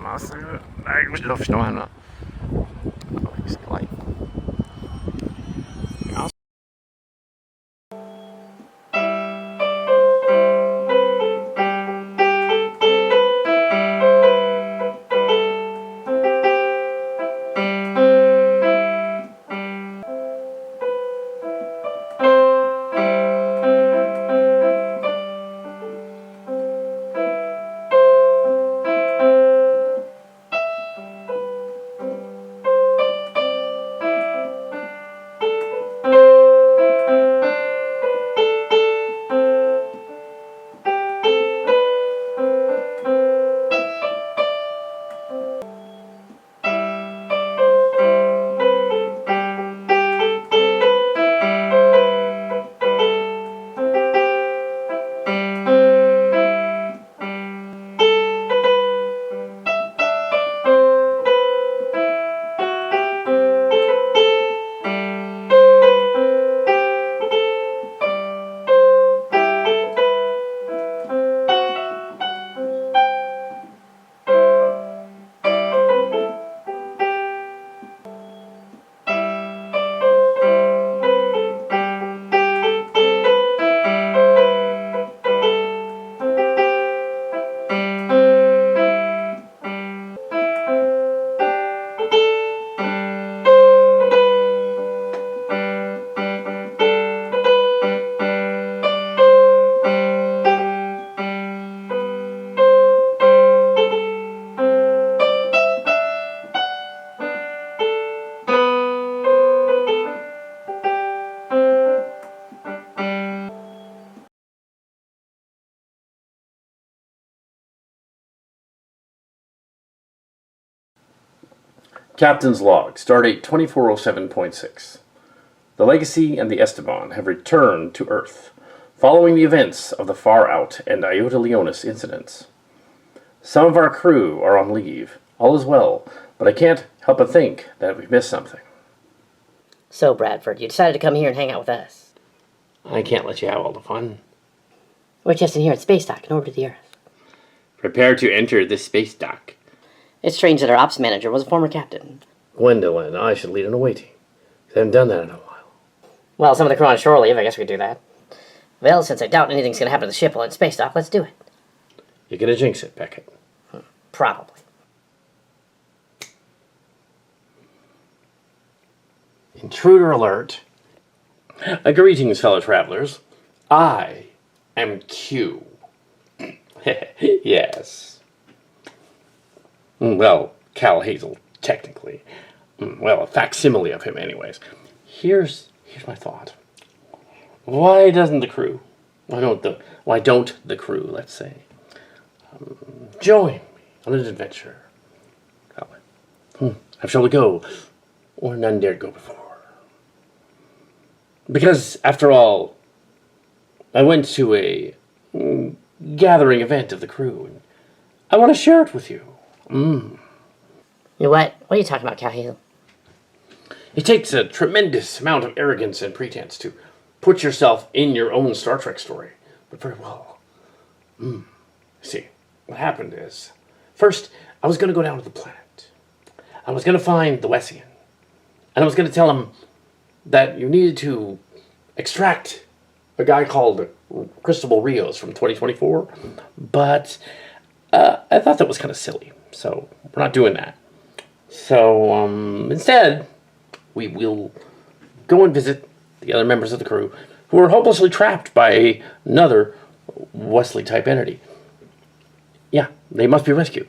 master language förstår henne. Captain's Log, Stardate 2407.6. The Legacy and the Esteban have returned to Earth, following the events of the Far Out and Iota Leonis incidents. Some of our crew are on leave. All is well, but I can't help but think that we've missed something. So, Bradford, you decided to come here and hang out with us. I can't let you have all the fun. We're just in here at Space Dock in orbit of the Earth. Prepare to enter this space dock. It's strange that our ops manager was a former captain. Gwendala and I should lead an away team. I haven't done that in a while. Well, some of the crew on shore leave, I guess we could do that. Well, since I doubt anything's going to happen to the ship while in Space Dock, let's do it. You're gonna jinx it, Beckett. Probably. Intruder alert. Greetings, fellow travelers. I am Q. Yes. Well, Cal Hazel, technically. Well, a facsimile of him, anyways. Here's my thought. Why doesn't the crew? Why don't the crew? Let's say, join me on an adventure. I shall go, or none dared go before. Because, after all, I went to a gathering event of the crew, and I want to share it with you. You know what? What are you talking about, Cahill? It takes a tremendous amount of arrogance and pretense to put yourself in your own Star Trek story. But very well. See, what happened is, first, I was going to go down to the planet. I was going to find the Wessian. And I was going to tell him that you needed to extract a guy called Chris Rios from 2024. But I thought that was kind of silly. So we're not doing that. So instead, we will go and visit the other members of the crew who are hopelessly trapped by another Wesley-type entity. Yeah, they must be rescued.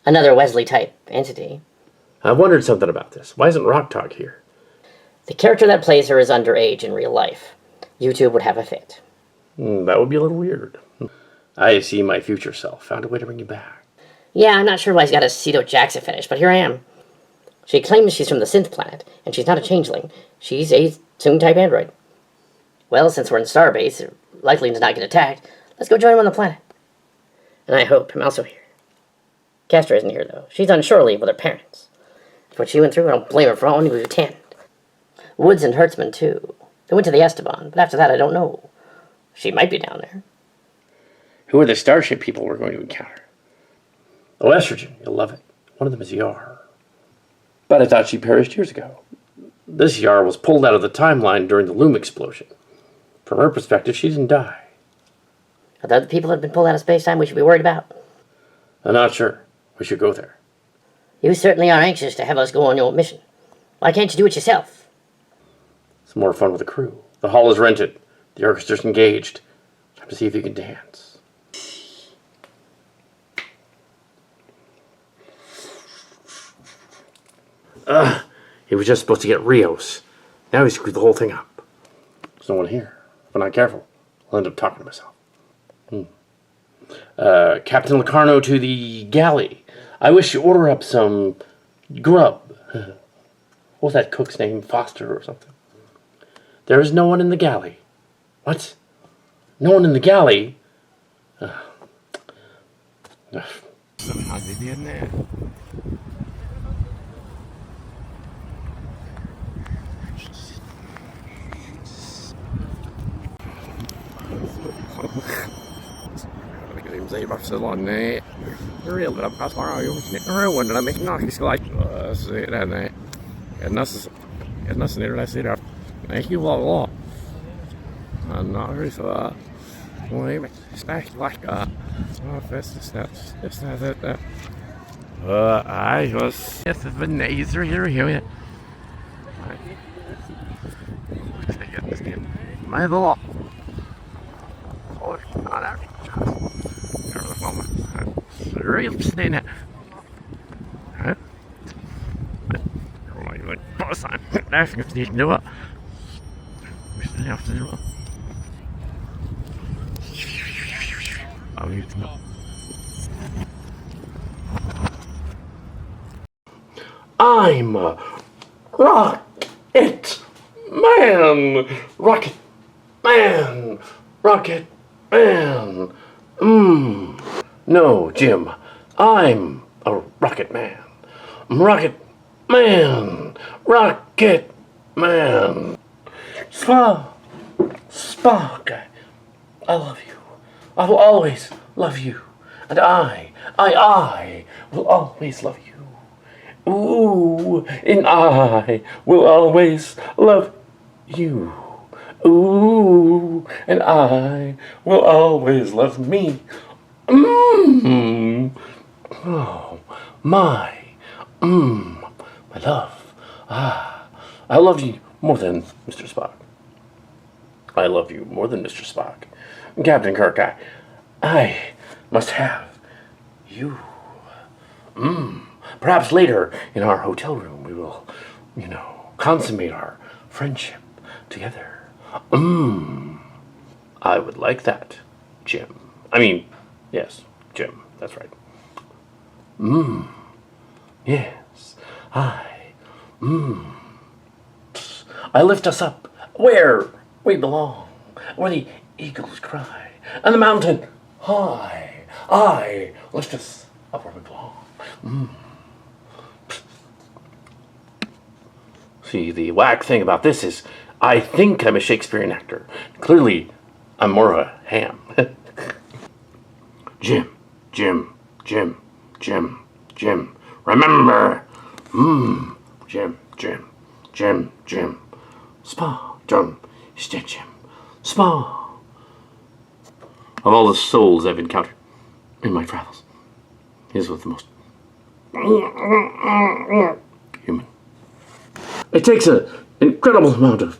Another Wesley-type entity. I've wondered something about this. Why isn't Rock Talk here? The character that plays her is underage in real life. YouTube would have a fit. That would be a little weird. I see my future self. Found a way to bring you back. Yeah, I'm not sure why he's got a Ceto Jackson fetish, but here I am. She claims she's from the synth planet, and she's not a changeling. She's a Soong-type android. Well, since we're in Starbase, likely to not get attacked, let's go join him on the planet. And I hope I'm also here. Castor isn't here, though. She's on shore leave with her parents. What she went through, I don't blame her for all we attend. Woods and Hertzman, too. They went to the Esteban, but after that, I don't know. She might be down there. Who are the Starship people we're going to encounter? Oh, estrogen, you'll love it. One of them is Yar. But I thought she perished years ago. This Yar was pulled out of the timeline during the loom explosion. From her perspective, she didn't die. Are there other people that have been pulled out of space-time we should be worried about? I'm not sure. We should go there. You certainly are anxious to have us go on your mission. Why can't you do it yourself? It's more fun with the crew. The hall is rented. The orchestra's engaged. Time to see if you can dance. He was just supposed to get Rios. Now he screwed the whole thing up. There's no one here. If I'm not careful, I'll end up talking to myself. Captain Locarno to the galley. I wish you order up some grub. What was that cook's name? Foster or something? There is no one in the galley. What? No one in the galley? زي برشلونة ريال رب قطع يوم أنا مش ناقص لايك أنا الناس نرى سيرة أكيد والله أنا أعرف مهم سباك لايك first steps that I was yes the Ezri here my law real snake. Huh? Like boss time. That's if you do it. I'll need to know. I'm a rocket man. Rocket man. Rocket man. No, Jim. I'm a rocket man. Rocket man. Rocket man. Spark. I love you. I will always love you. And I will always love you. Ooh, and I will always love you. Ooh, and I will always love me. Oh, my love. I love you more than Mr. Spock. I love you more than Mr. Spock. Captain Kirk, I must have you. Perhaps later in our hotel room we will, consummate our friendship together. I would like that, Jim. Yes, Jim, that's right. Yes, I lift us up where we belong, where the eagles cry, and the mountain high. I lift us up where we belong. See, the whack thing about this is I think I'm a Shakespearean actor. Clearly, I'm more of a ham. Jim. Remember. Jim. Spa. Jim. Spa. Of all the souls I've encountered in my travels, his was the most human. It takes an incredible amount of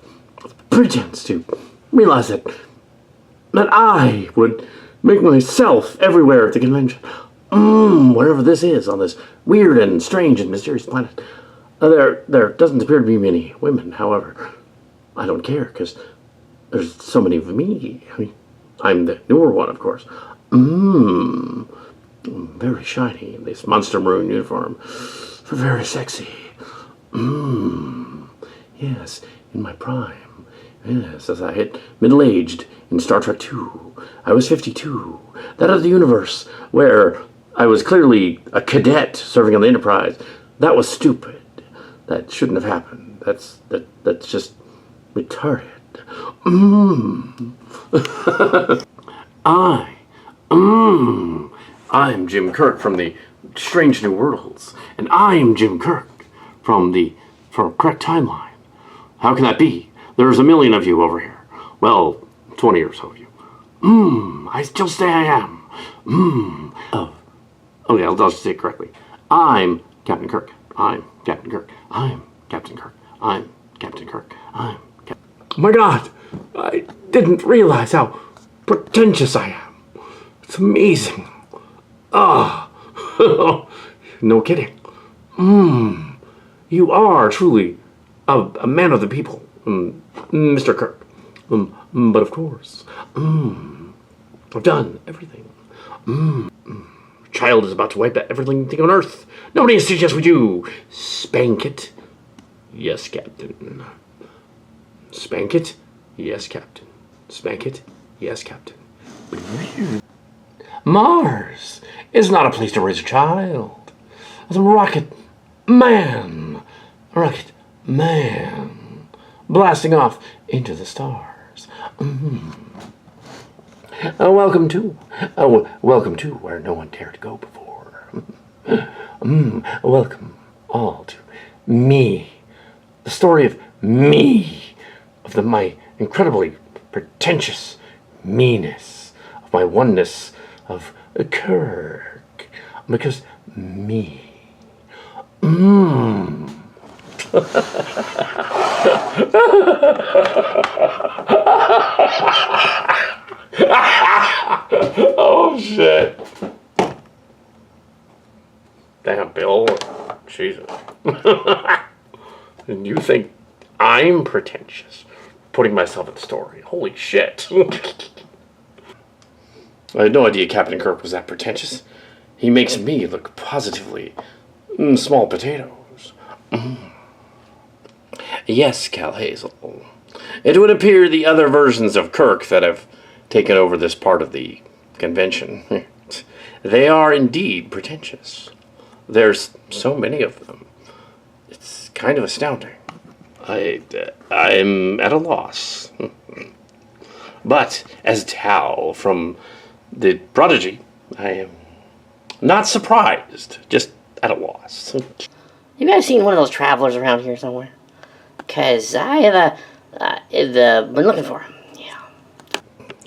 pretense to realize that I would make myself everywhere at the convention. Wherever this is on this weird and strange and mysterious planet. There doesn't appear to be many women, however. I don't care, because there's so many of me. I'm the newer one, of course. Very shiny in this monster maroon uniform. Very sexy. Yes, in my prime. Yes, as I hit middle-aged in Star Trek II. I was 52. That other universe where I was clearly a cadet serving on the Enterprise. That was stupid. That shouldn't have happened. That's just retarded. I'm Jim Kirk from the strange new worlds. And I'm Jim Kirk from correct timeline. How can that be? There's a million of you over here. Well, 20 or so of you. I still say I am. Oh. Okay, I'll just say it correctly. I'm Captain Kirk. I'm Captain Kirk. I'm Captain Kirk. I'm Captain Kirk. I'm Captain... Oh my God! I didn't realize how pretentious I am. It's amazing. No kidding. You are truly a man of the people, Mr. Kirk. But of course, I've done everything. Child is about to wipe out everything on Earth. Nobody suggests we do. Spank it. Yes, Captain. Spank it. Yes, Captain. Spank it. Yes, Captain. Mars is not a place to raise a child. It's a rocket man. Rocket man. Blasting off into the stars. Welcome to where no one dared to go before. Welcome all to me. The story of me. Of my incredibly pretentious meanness. Of my oneness of Kirk. Because me. Oh, shit. Damn, Bill. Jesus. And you think I'm pretentious? Putting myself in the story. Holy shit. I had no idea Captain Kirk was that pretentious. He makes me look positively small potatoes. Yes, Cal Hazel. It would appear the other versions of Kirk that have taken over this part of the convention, they are indeed pretentious. There's so many of them. It's kind of astounding. I'm at a loss. But as Tal from the Prodigy, I am not surprised, just at a loss. You guys seen one of those travelers around here somewhere? Because I have been looking for him. Yeah.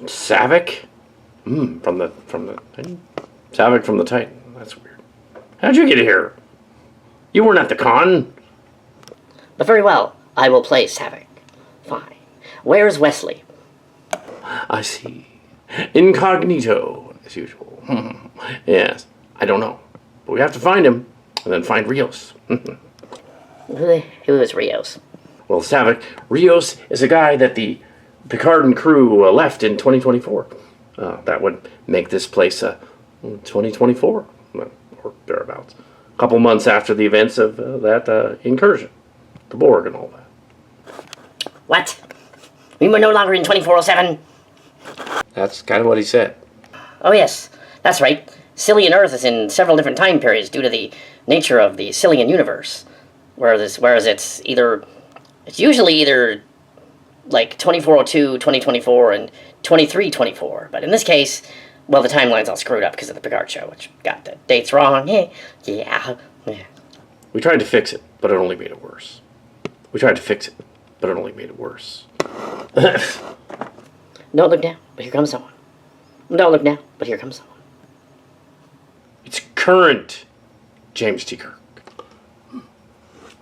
Savik? From the Titan? Savik from the Titan. That's weird. How'd you get here? You weren't at the con. But very well, I will play Savik. Fine. Where's Wesley? I see. Incognito, as usual. Yes, I don't know. But we have to find him, and then find Rios. Who is Rios? Well, Savik, Rios is a guy that the Picard and crew left in 2024. That would make this place 2024, or thereabouts. A couple months after the events of that incursion. The Borg and all that. What? We were no longer in 2407? That's kind of what he said. Oh yes, that's right. Cillian Earth is in several different time periods due to the nature of the Cillian universe. Whereas it's usually either like 2402, 2024, and 2324. But in this case, well, the timeline's all screwed up because of the Picard show, which got the dates wrong. Yeah. We tried to fix it, but it only made it worse. Don't look down, but here comes someone. Don't look now, but here comes someone. It's current James T. Kirk.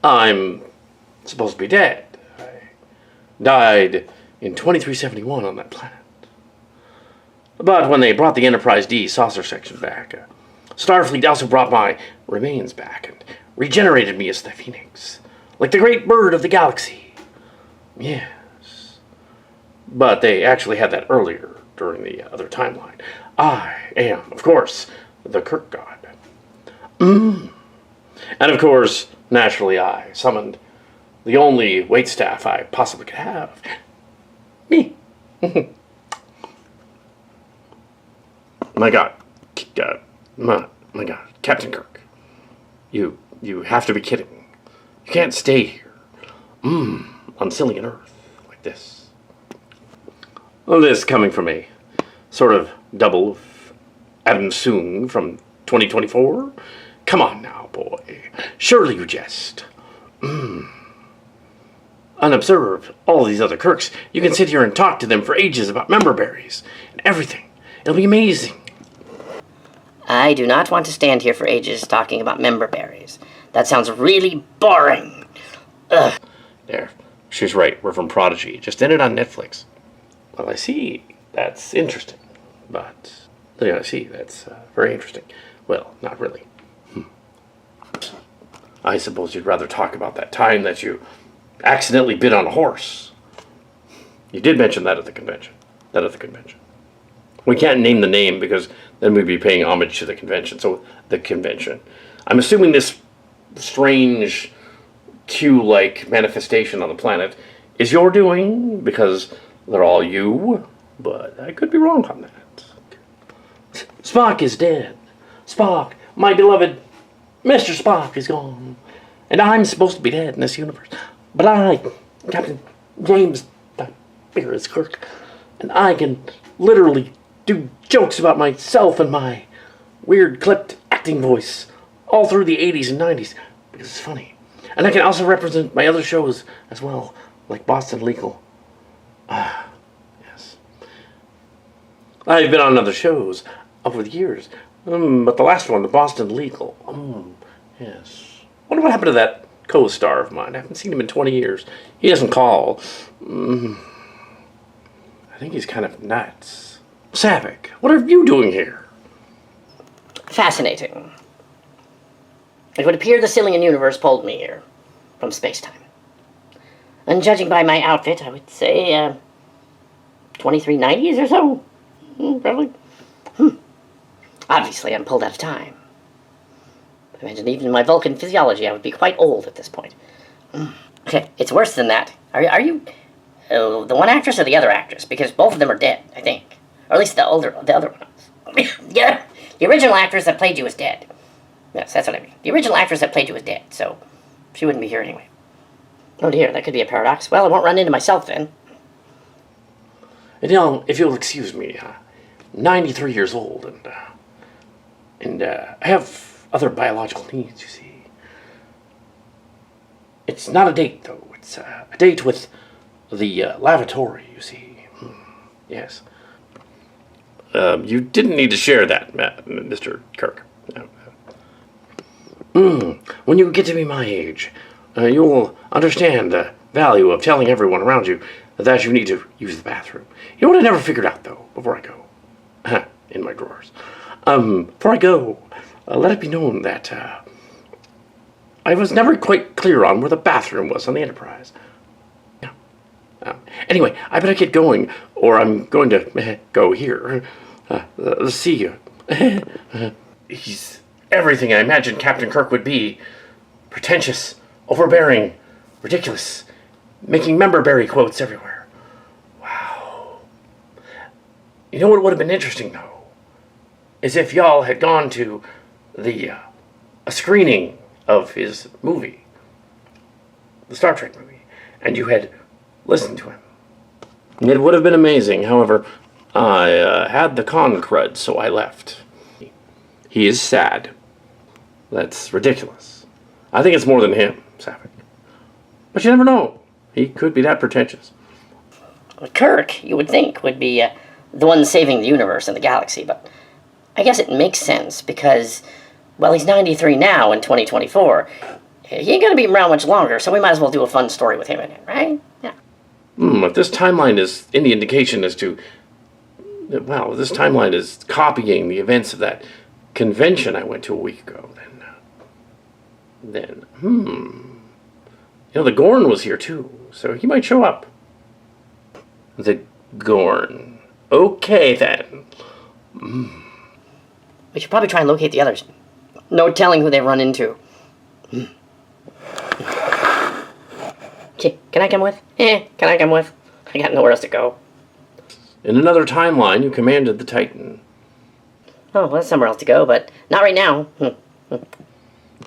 I'm supposed to be dead. I died in 2371 on that planet. But when they brought the Enterprise D saucer section back, Starfleet also brought my remains back and regenerated me as the Phoenix, like the great bird of the galaxy. Yes. But they actually had that earlier, during the other timeline. I am, of course, the Kirk God. And of course, naturally I summoned the only waitstaff I possibly could have. Me. My God. My God. Captain Kirk. You have to be kidding. You can't stay here. On Cillian Earth. Like this. Well, this coming from a sort of double of Adam Soong from 2024? Come on now, boy. Surely you jest. Unobserved, all these other Kirks, you can sit here and talk to them for ages about member berries and everything. It'll be amazing. I do not want to stand here for ages talking about member berries. That sounds really boring. Ugh. There, she's right. We're from Prodigy. Just ended on Netflix. Well, I see. That's interesting. But, yeah, I see. That's very interesting. Well, not really. I suppose you'd rather talk about that time that you accidentally bit on a horse. You did mention that at the convention. We can't name the name because then we'd be paying homage to the convention. So, the convention. I'm assuming this strange Q-like manifestation on the planet is your doing because they're all you, but I could be wrong on that. Spock is dead. Spock, my beloved Mr. Spock is gone. And I'm supposed to be dead in this universe. But I, Captain James Tiberius Kirk, and I can literally do jokes about myself and my weird clipped acting voice all through the 80s and 90s because it's funny. And I can also represent my other shows as well, like Boston Legal. Yes. I've been on other shows over the years, but the last one, the Boston Legal, yes. Wonder what happened to that co-star of mine. I haven't seen him in 20 years. He doesn't call. I think he's kind of nuts. Savick, what are you doing here? Fascinating. It would appear the Cillian universe pulled me here from space-time. And judging by my outfit, I would say 2390s or so. Probably. Obviously, I'm pulled out of time. I imagine even in my Vulcan physiology, I would be quite old at this point. Okay, it's worse than that. Are you the one actress or the other actress? Because both of them are dead, I think. Or at least the other one. Yeah, the original actress that played you is dead. Yes, that's what I mean. The original actress that played you is dead, so she wouldn't be here anyway. Oh dear, that could be a paradox. Well, I won't run into myself then. And if you'll excuse me, 93 years old, and I have other biological needs, you see. It's not a date, though. It's a date with the lavatory, you see. Yes. You didn't need to share that, Mr. Kirk. When you get to be my age, you'll understand the value of telling everyone around you that you need to use the bathroom. You know what I never figured out, though, before I go? In my drawers. Before I go, let it be known that I was never quite clear on where the bathroom was on the Enterprise. Yeah. Anyway, I better get going, or I'm going to go here. See you. He's everything I imagined Captain Kirk would be. Pretentious, overbearing, ridiculous, making member-berry quotes everywhere. Wow. You know what would have been interesting, though? Is if y'all had gone to a screening of his movie, the Star Trek movie, and you had listened to him. It would have been amazing. However, I had the con crud, so I left. He is sad. That's ridiculous. I think it's more than him, Savick. But you never know. He could be that pretentious. Kirk, you would think, would be the one saving the universe and the galaxy, but I guess it makes sense because, well, he's 93 now in 2024. He ain't gonna be around much longer, so we might as well do a fun story with him in it, right? Yeah. If this timeline is any indication as to, well, this timeline is copying the events of that convention I went to a week ago, then, the Gorn was here too, so he might show up. The Gorn. Okay, then. We should probably try and locate the others. No telling who they run into. Can I come with? Can I come with? I got nowhere else to go. In another timeline, you commanded the Titan. Oh, well, there's somewhere else to go, but not right now.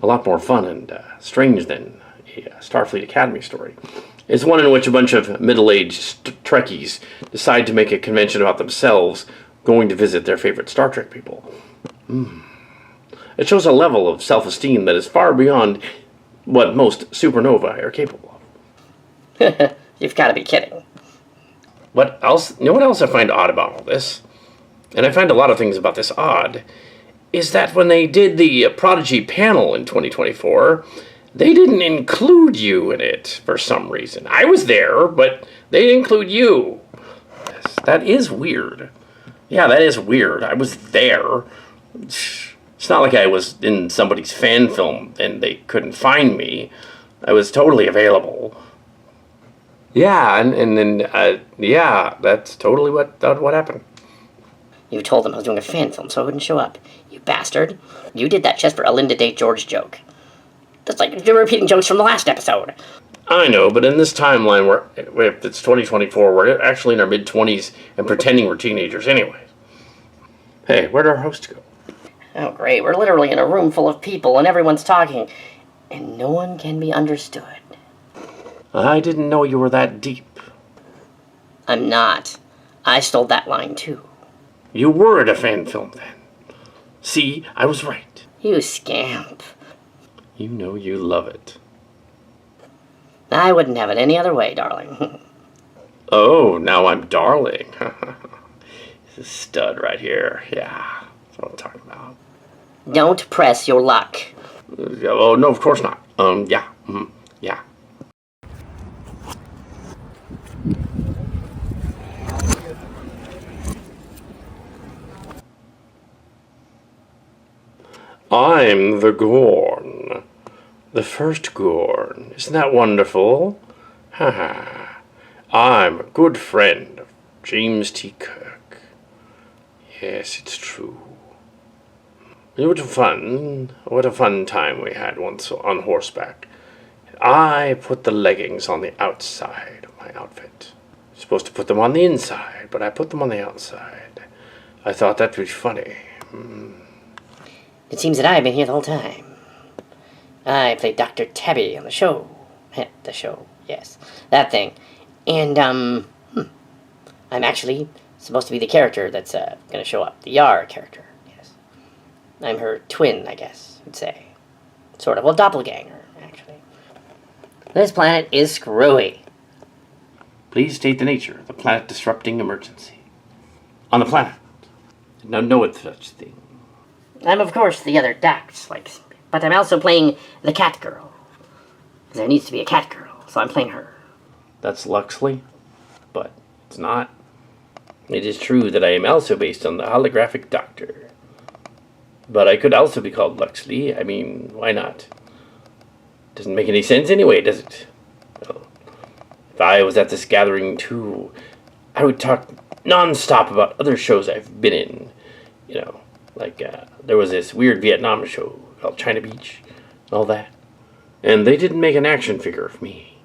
A lot more fun and strange than a Starfleet Academy story. It's one in which a bunch of middle-aged Trekkies decide to make a convention about themselves going to visit their favorite Star Trek people. It shows a level of self-esteem that is far beyond what most supernovae are capable of. You've got to be kidding. What else? You know what else I find odd about all this? And I find a lot of things about this odd, is that when they did the Prodigy panel in 2024, they didn't include you in it for some reason. I was there, but they didn't include you. Yes, that is weird. Yeah, that is weird. I was there. It's not like I was in somebody's fan film and they couldn't find me. I was totally available. Yeah, and then, yeah, that's totally what happened. You told them I was doing a fan film, so I wouldn't show up. You bastard. You did that just for a Linda Day George joke. That's like you're repeating jokes from the last episode. I know, but in this timeline, if it's 2024, we're actually in our mid-20s and pretending we're teenagers anyway. Hey, where'd our host go? Oh, great. We're literally in a room full of people, and everyone's talking, and no one can be understood. I didn't know you were that deep. I'm not. I stole that line, too. You were at a fan film then. See, I was right. You scamp. You know you love it. I wouldn't have it any other way, darling. Oh, now I'm darling. This is stud right here. Yeah, that's what I'm talking about. Don't press your luck. Oh, no, of course not. Yeah. Yeah. I'm the Gorn. The first Gorn. Isn't that wonderful? Haha. I'm a good friend of James T. Kirk. Yes, it's true. What a fun time we had once on horseback. I put the leggings on the outside of my outfit. I'm supposed to put them on the inside, but I put them on the outside. I thought that would be funny. It seems that I've been here the whole time. I played Dr. Tabby on the show. The show, yes. That thing. And, I'm actually supposed to be the character that's going to show up. The Yar character, yes. I'm her twin, I guess, you'd say. Sort of. Well, doppelganger, actually. This planet is screwy. Please state the nature of the planet-disrupting emergency. On the planet. Now know it's such thing. I'm, of course, the other Dax, but I'm also playing the cat girl. There needs to be a cat girl, so I'm playing her. That's Luxley, but it's not. It is true that I am also based on the holographic doctor. But I could also be called Luxley. I mean, why not? Doesn't make any sense anyway, does it? Well, if I was at this gathering too, I would talk non-stop about other shows I've been in. You know, like there was this weird Vietnam show called China Beach and all that. And they didn't make an action figure of me.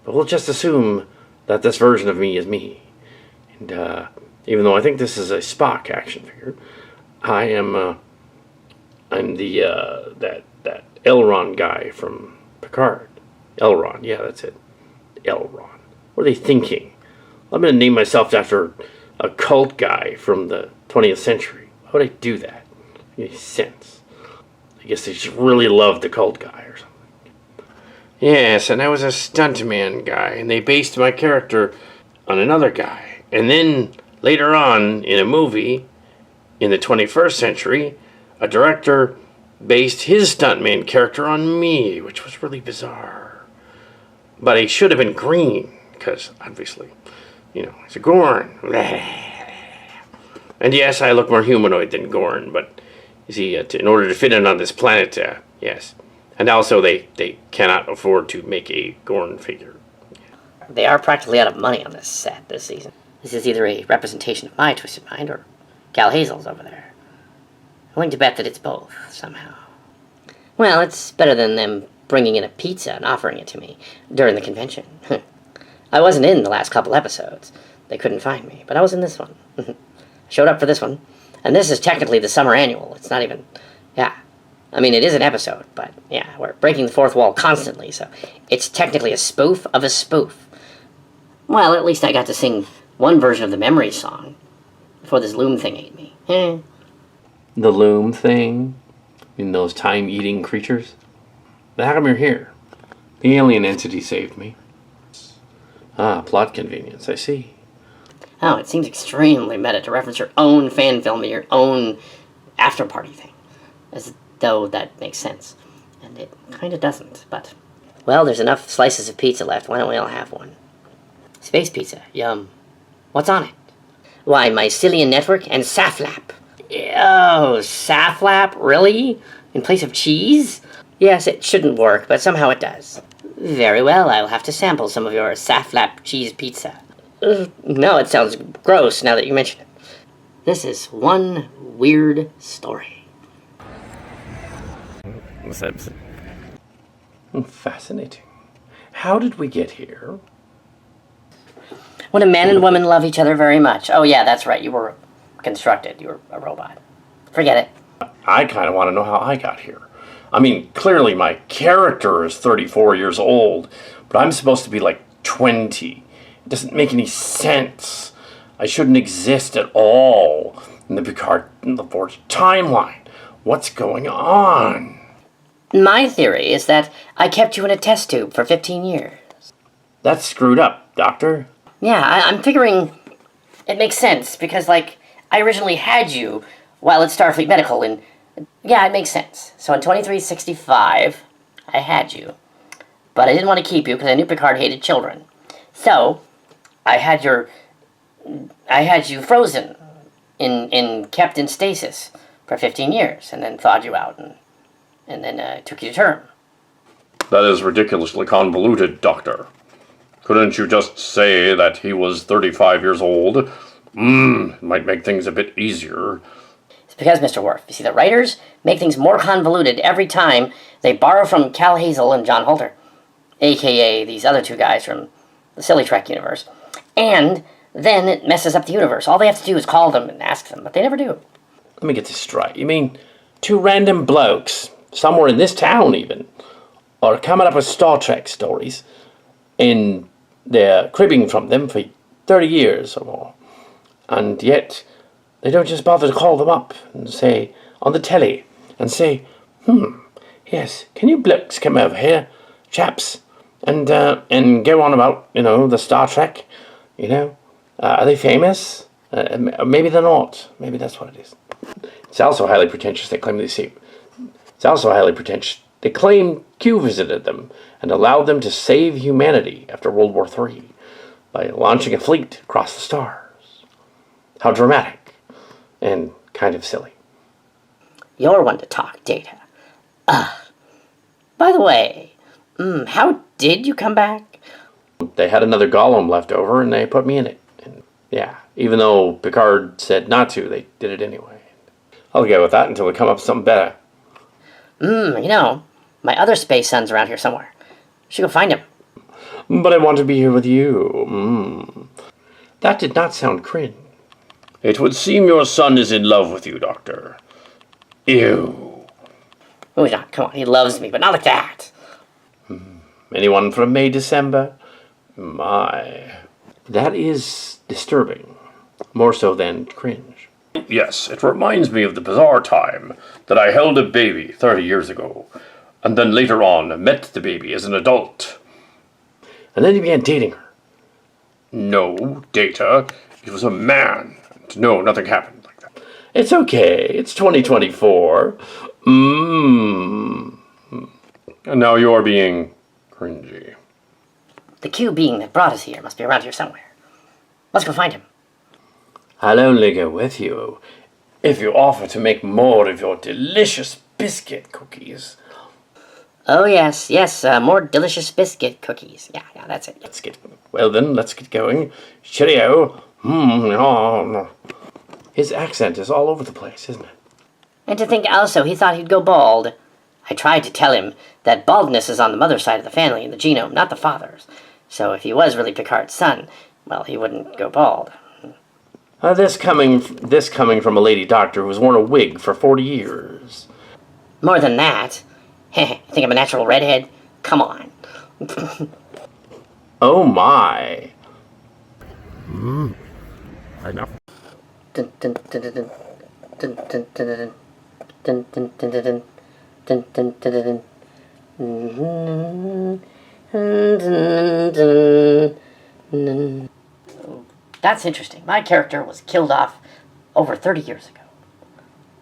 But we'll just assume that this version of me is me. And even though I think this is a Spock action figure, I'm the that Elron guy from Picard. Elron, yeah, that's it. Elron. What are they thinking? I'm going to name myself after a cult guy from the 20th century. Why would I do that? Any sense? I guess they just really loved the cult guy or something. Yes, and I was a stuntman guy, and they based my character on another guy. And then, later on, in a movie, in the 21st century, a director based his stuntman character on me, which was really bizarre. But he should have been green, because, obviously, you know, he's a Gorn. And yes, I look more humanoid than Gorn, but, you see, in order to fit in on this planet, yes. And also, they cannot afford to make a Gorn figure. They are practically out of money on this set this season. This is either a representation of my twisted mind or Cal Hazel's over there. I'm willing to bet that it's both, somehow. Well, it's better than them bringing in a pizza and offering it to me during the convention. I wasn't in the last couple episodes. They couldn't find me, but I was in this one. I showed up for this one. And this is technically the summer annual. It's not even... Yeah. I mean, it is an episode, but yeah, we're breaking the fourth wall constantly, so it's technically a spoof of a spoof. Well, at least I got to sing one version of the memory song before this loom thing ate me. The loom thing? in those time-eating creatures? But how come you're here? The alien entity saved me. Ah, plot convenience, I see. Oh, it seems extremely meta to reference your own fan film and your own after-party thing. As though that makes sense. And it kind of doesn't, but... Well, there's enough slices of pizza left. Why don't we all have one? Space pizza. Yum. What's on it? Why, mycelium network and saflap. Oh, saflap? Really? In place of cheese? Yes, it shouldn't work, but somehow it does. Very well, I'll have to sample some of your saflap cheese pizza. No, it sounds gross now that you mention it. This is one weird story. What's that? Fascinating. How did we get here? When a man and woman love each other very much. Oh yeah, that's right, you were constructed. You were a robot. Forget it. I kind of want to know how I got here. I mean, clearly my character is 34 years old, but I'm supposed to be like 20. It doesn't make any sense. I shouldn't exist at all in the Picard in the Forge timeline. What's going on? My theory is that I kept you in a test tube for 15 years. That's screwed up, Doctor. Yeah, I'm figuring it makes sense because, like, I originally had you while at Starfleet Medical, and yeah, it makes sense. So in 2365, I had you, but I didn't want to keep you because I knew Picard hated children. So I had you frozen kept in stasis for 15 years, and then thawed you out, and then took you to term. That is ridiculously convoluted, Doctor. Couldn't you just say that he was 35 years old? It might make things a bit easier. It's because, Mr. Worf, you see, the writers make things more convoluted every time they borrow from Cal Hazel and John Holter, a.k.a. these other two guys from the Silly Trek universe. And then it messes up the universe. All they have to do is call them and ask them, but they never do. Let me get this straight. You mean two random blokes, somewhere in this town even, are coming up with Star Trek stories, and they're cribbing from them for 30 years or more, and yet they don't just bother to call them up and say, on the telly, and say, yes, can you blokes come over here, chaps, and go on about, the Star Trek, are they famous? Maybe they're not. Maybe that's what it is. It's also highly pretentious. They claim Q visited them and allowed them to save humanity after World War III by launching a fleet across the stars. How dramatic and kind of silly. You're one to talk, Data. By the way, how did you come back? They had another golem left over and they put me in it. And yeah, even though Picard said not to, they did it anyway. I'll go with that until we come up with something better. My other space son's around here somewhere. Should go find him. But I want to be here with you. That did not sound cringe. It would seem your son is in love with you, Doctor. Ew. Oh, no, come on, he loves me, but not like that. Anyone from May, December? My. That is disturbing. More so than cringe. Yes, it reminds me of the bizarre time that I held a baby 30 years ago, and then later on met the baby as an adult. And then you began dating her. No, Data. It was a man. And no, nothing happened like that. It's okay. It's 2024. And now you're being cringy. The Q being that brought us here must be around here somewhere. Let's go find him. I'll only go with you if you offer to make more of your delicious biscuit cookies. Oh, yes, more delicious biscuit cookies. Yeah, that's it. Well then, let's get going. Cheerio. His accent is all over the place, isn't it? And to think also he thought he'd go bald. I tried to tell him that baldness is on the mother's side of the family in the genome, not the father's. So if he was really Picard's son, well, he wouldn't go bald. This coming from a lady doctor who's worn a wig for 40 years. More than that. You think I'm a natural redhead? Come on. Oh my. I know. Dun, dun, dun, dun, dun. Dun, dun, dun, dun. That's interesting. My character was killed off over 30 years ago.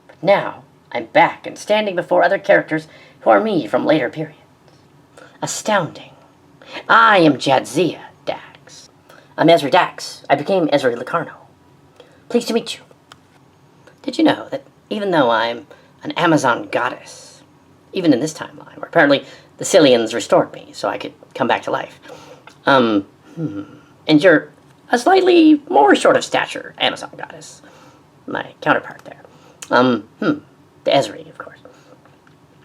But now, I'm back and standing before other characters who are me from later periods. Astounding. I am Jadzia Dax. I'm Ezri Dax. I became Ezri Locarno. Pleased to meet you. Did you know that even though I'm an Amazon goddess, even in this timeline, where apparently the Cillians restored me so I could come back to life, and you're a slightly more short of stature Amazon goddess, my counterpart there, the Ezri, of course.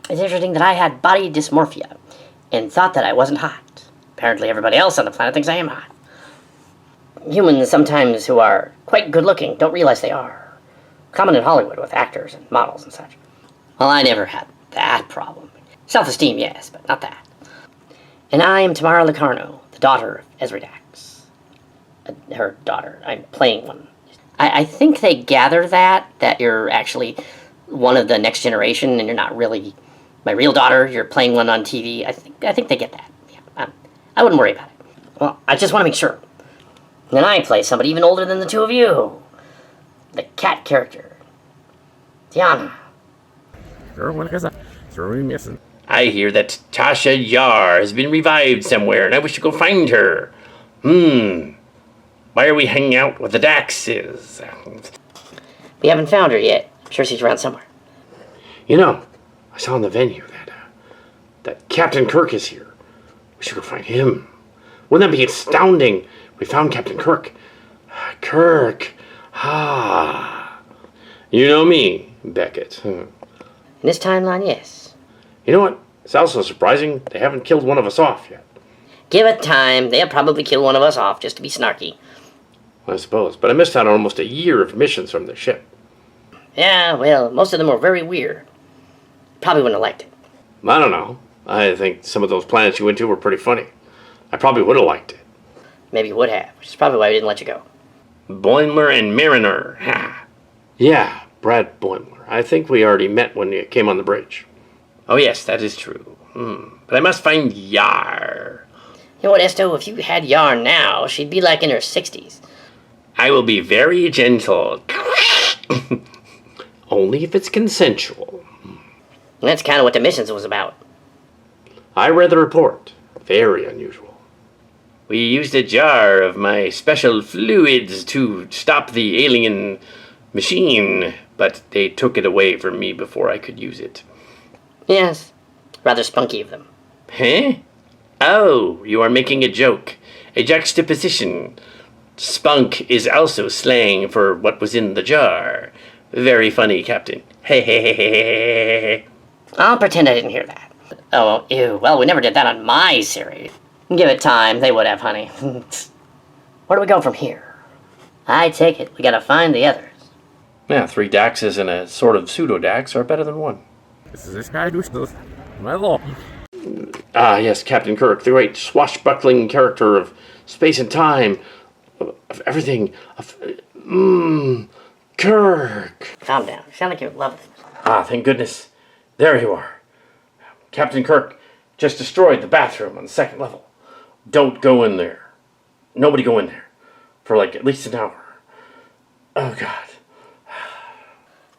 It's interesting that I had body dysmorphia and thought that I wasn't hot. Apparently everybody else on the planet thinks I am hot. Humans sometimes who are quite good-looking don't realize they are. Common in Hollywood with actors and models and such. Well, I never had that problem. Self-esteem, yes, but not that. And I am Chimera Locarno, the daughter of Ezri Dax. Her daughter. I'm playing one. I think they gather that you're actually one of the Next Generation and you're not really my real daughter. You're playing one on TV. I think they get that. Yeah, I wouldn't worry about it. Well, I just want to make sure. And I play somebody even older than the two of you. The cat character. Tiana. I hear that Tasha Yar has been revived somewhere, and I wish to go find her. Why are we hanging out with the Daxes? We haven't found her yet. I'm sure she's around somewhere. You know, I saw in the venue that Captain Kirk is here. We should go find him. Wouldn't that be astounding? We found Captain Kirk. Kirk. You know me, Beckett. In this timeline, yes. You know what? It's also surprising they haven't killed one of us off yet. Give it time. They'll probably kill one of us off just to be snarky. I suppose. But I missed out on almost a year of missions from the ship. Yeah, well, most of them were very weird. Probably wouldn't have liked it. I don't know. I think some of those planets you went to were pretty funny. I probably would have liked it. Maybe you would have, which is probably why we didn't let you go. Boimler and Mariner. Yeah, Brad Boimler. I think we already met when you came on the bridge. Oh yes, that is true. But I must find Yar. You know what, Esto? If you had Yar now, she'd be like in her 60s. I will be very gentle. Only if it's consensual. And that's kind of what the missions was about. I read the report. Very unusual. We used a jar of my special fluids to stop the alien machine, but they took it away from me before I could use it. Yes, rather spunky of them. Huh? Oh, you are making a joke. A juxtaposition. Spunk is also slang for what was in the jar. Very funny, Captain. Hey. I'll pretend I didn't hear that. Oh, ew. Well, we never did that on my series. Give it time. They would have, honey. Where do we go from here? I take it we gotta find the others. Yeah, 3 Daxes and a sort of pseudo-Dax are better than one. Yes, Captain Kirk, the great swashbuckling character of space and time, of everything, Kirk. Calm down. You sound like you love it. Thank goodness. There you are. Captain Kirk just destroyed the bathroom on the 2nd level. Don't go in there. Nobody go in there. For like at least an hour. Oh, God.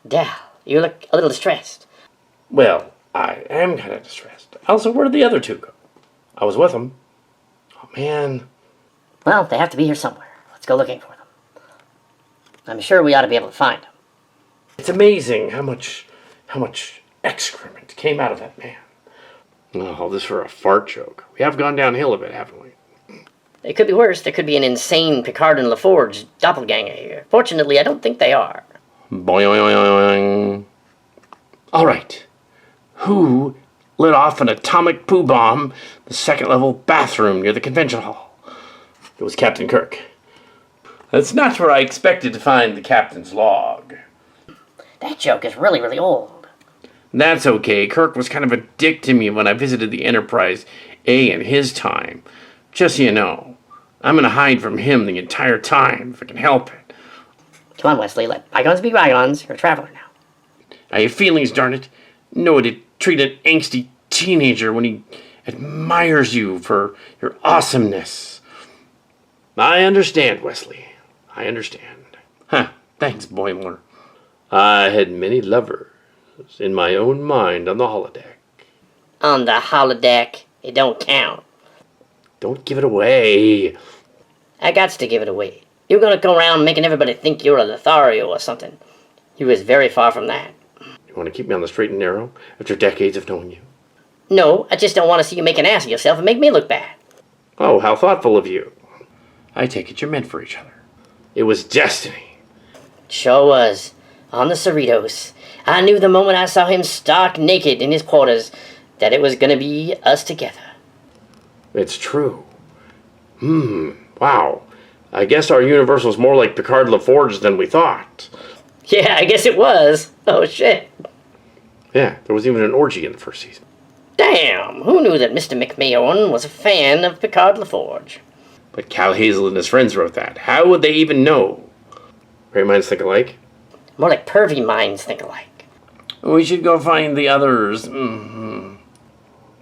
Dahl, you look a little distressed. Well, I am kind of distressed. Also, where did the other 2 go? I was with them. Oh, man. Well, they have to be here somewhere. Let's go looking for them. I'm sure we ought to be able to find them. It's amazing how much excrement came out of that man. All this for a fart joke. We have gone downhill a bit, haven't we? It could be worse. There could be an insane Picard and LaForge doppelganger here. Fortunately, I don't think they are. Boing. All right. Who lit off an atomic poo bomb the 2nd level bathroom near the convention hall? It was Captain Kirk. That's not where I expected to find the captain's log. That joke is really, really old. That's okay. Kirk was kind of a dick to me when I visited the Enterprise A in his time. Just so you know, I'm going to hide from him the entire time if I can help it. Come on, Wesley. Let bygones be bygones. You're a traveler now. I have feelings, darn it. No, treat an angsty teenager when he admires you for your awesomeness. I understand, Wesley. I understand. Huh, thanks, Boimler. I had many lovers in my own mind on the holodeck. On the holodeck, it don't count. Don't give it away. I got to give it away. You're gonna go around making everybody think you're a Lothario or something. You was very far from that. You want to keep me on the straight and narrow after decades of knowing you? No, I just don't want to see you make an ass of yourself and make me look bad. Oh, how thoughtful of you. I take it you're meant for each other. It was destiny. Sure was. On the Cerritos. I knew the moment I saw him stark naked in his quarters that it was gonna be us together. It's true. Wow. I guess our universe was more like Picard LaForge than we thought. Yeah, I guess it was. Oh shit. Yeah, there was even an orgy in the first season. Damn, who knew that Mr. McMahon was a fan of Picard LaForge? But Cal Hazel and his friends wrote that. How would they even know? Great minds think alike? More like pervy minds think alike. We should go find the others.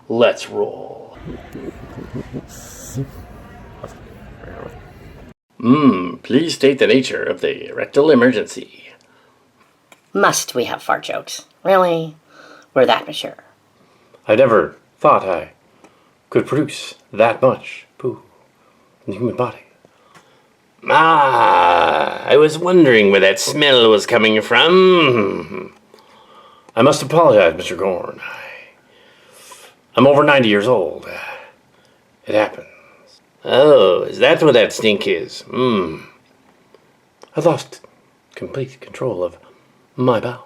Let's roll. Please state the nature of the rectal emergency. Must we have fart jokes? Really? We're that mature. I never thought I could produce that much poo in the human body. I was wondering where that smell was coming from. I must apologize, Mr. Gorn. I'm over 90 years old. It happens. Oh, is that what that stink is? I lost complete control of my bowels.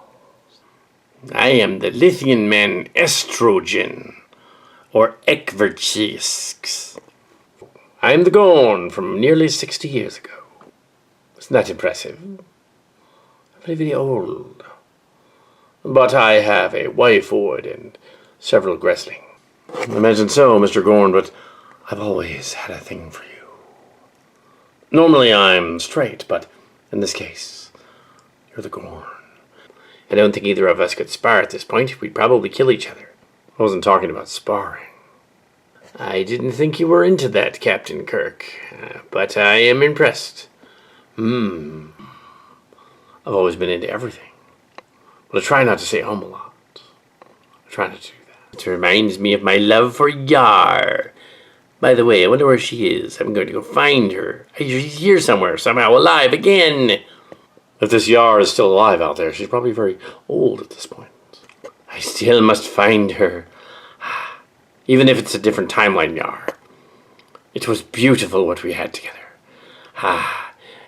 I am the Lithian man estrogen, or ekverchisks. I am the Gorn from nearly 60 years ago. Isn't that impressive? I'm very old. But I have a waifoid and several gresling. Imagine so, Mr. Gorn, but I've always had a thing for you. Normally I'm straight, but in this case, you're the Gorn. I don't think either of us could spar at this point. We'd probably kill each other. I wasn't talking about sparring. I didn't think you were into that, Captain Kirk, but I am impressed. I've always been into everything, but I try not to stay home a lot. I try not to do that. It reminds me of my love for Yar. By the way, I wonder where she is. I'm going to go find her. She's here somewhere, somehow alive again. If this Yar is still alive out there, she's probably very old at this point. I still must find her. Even if it's a different timeline, Yar. It was beautiful what we had together.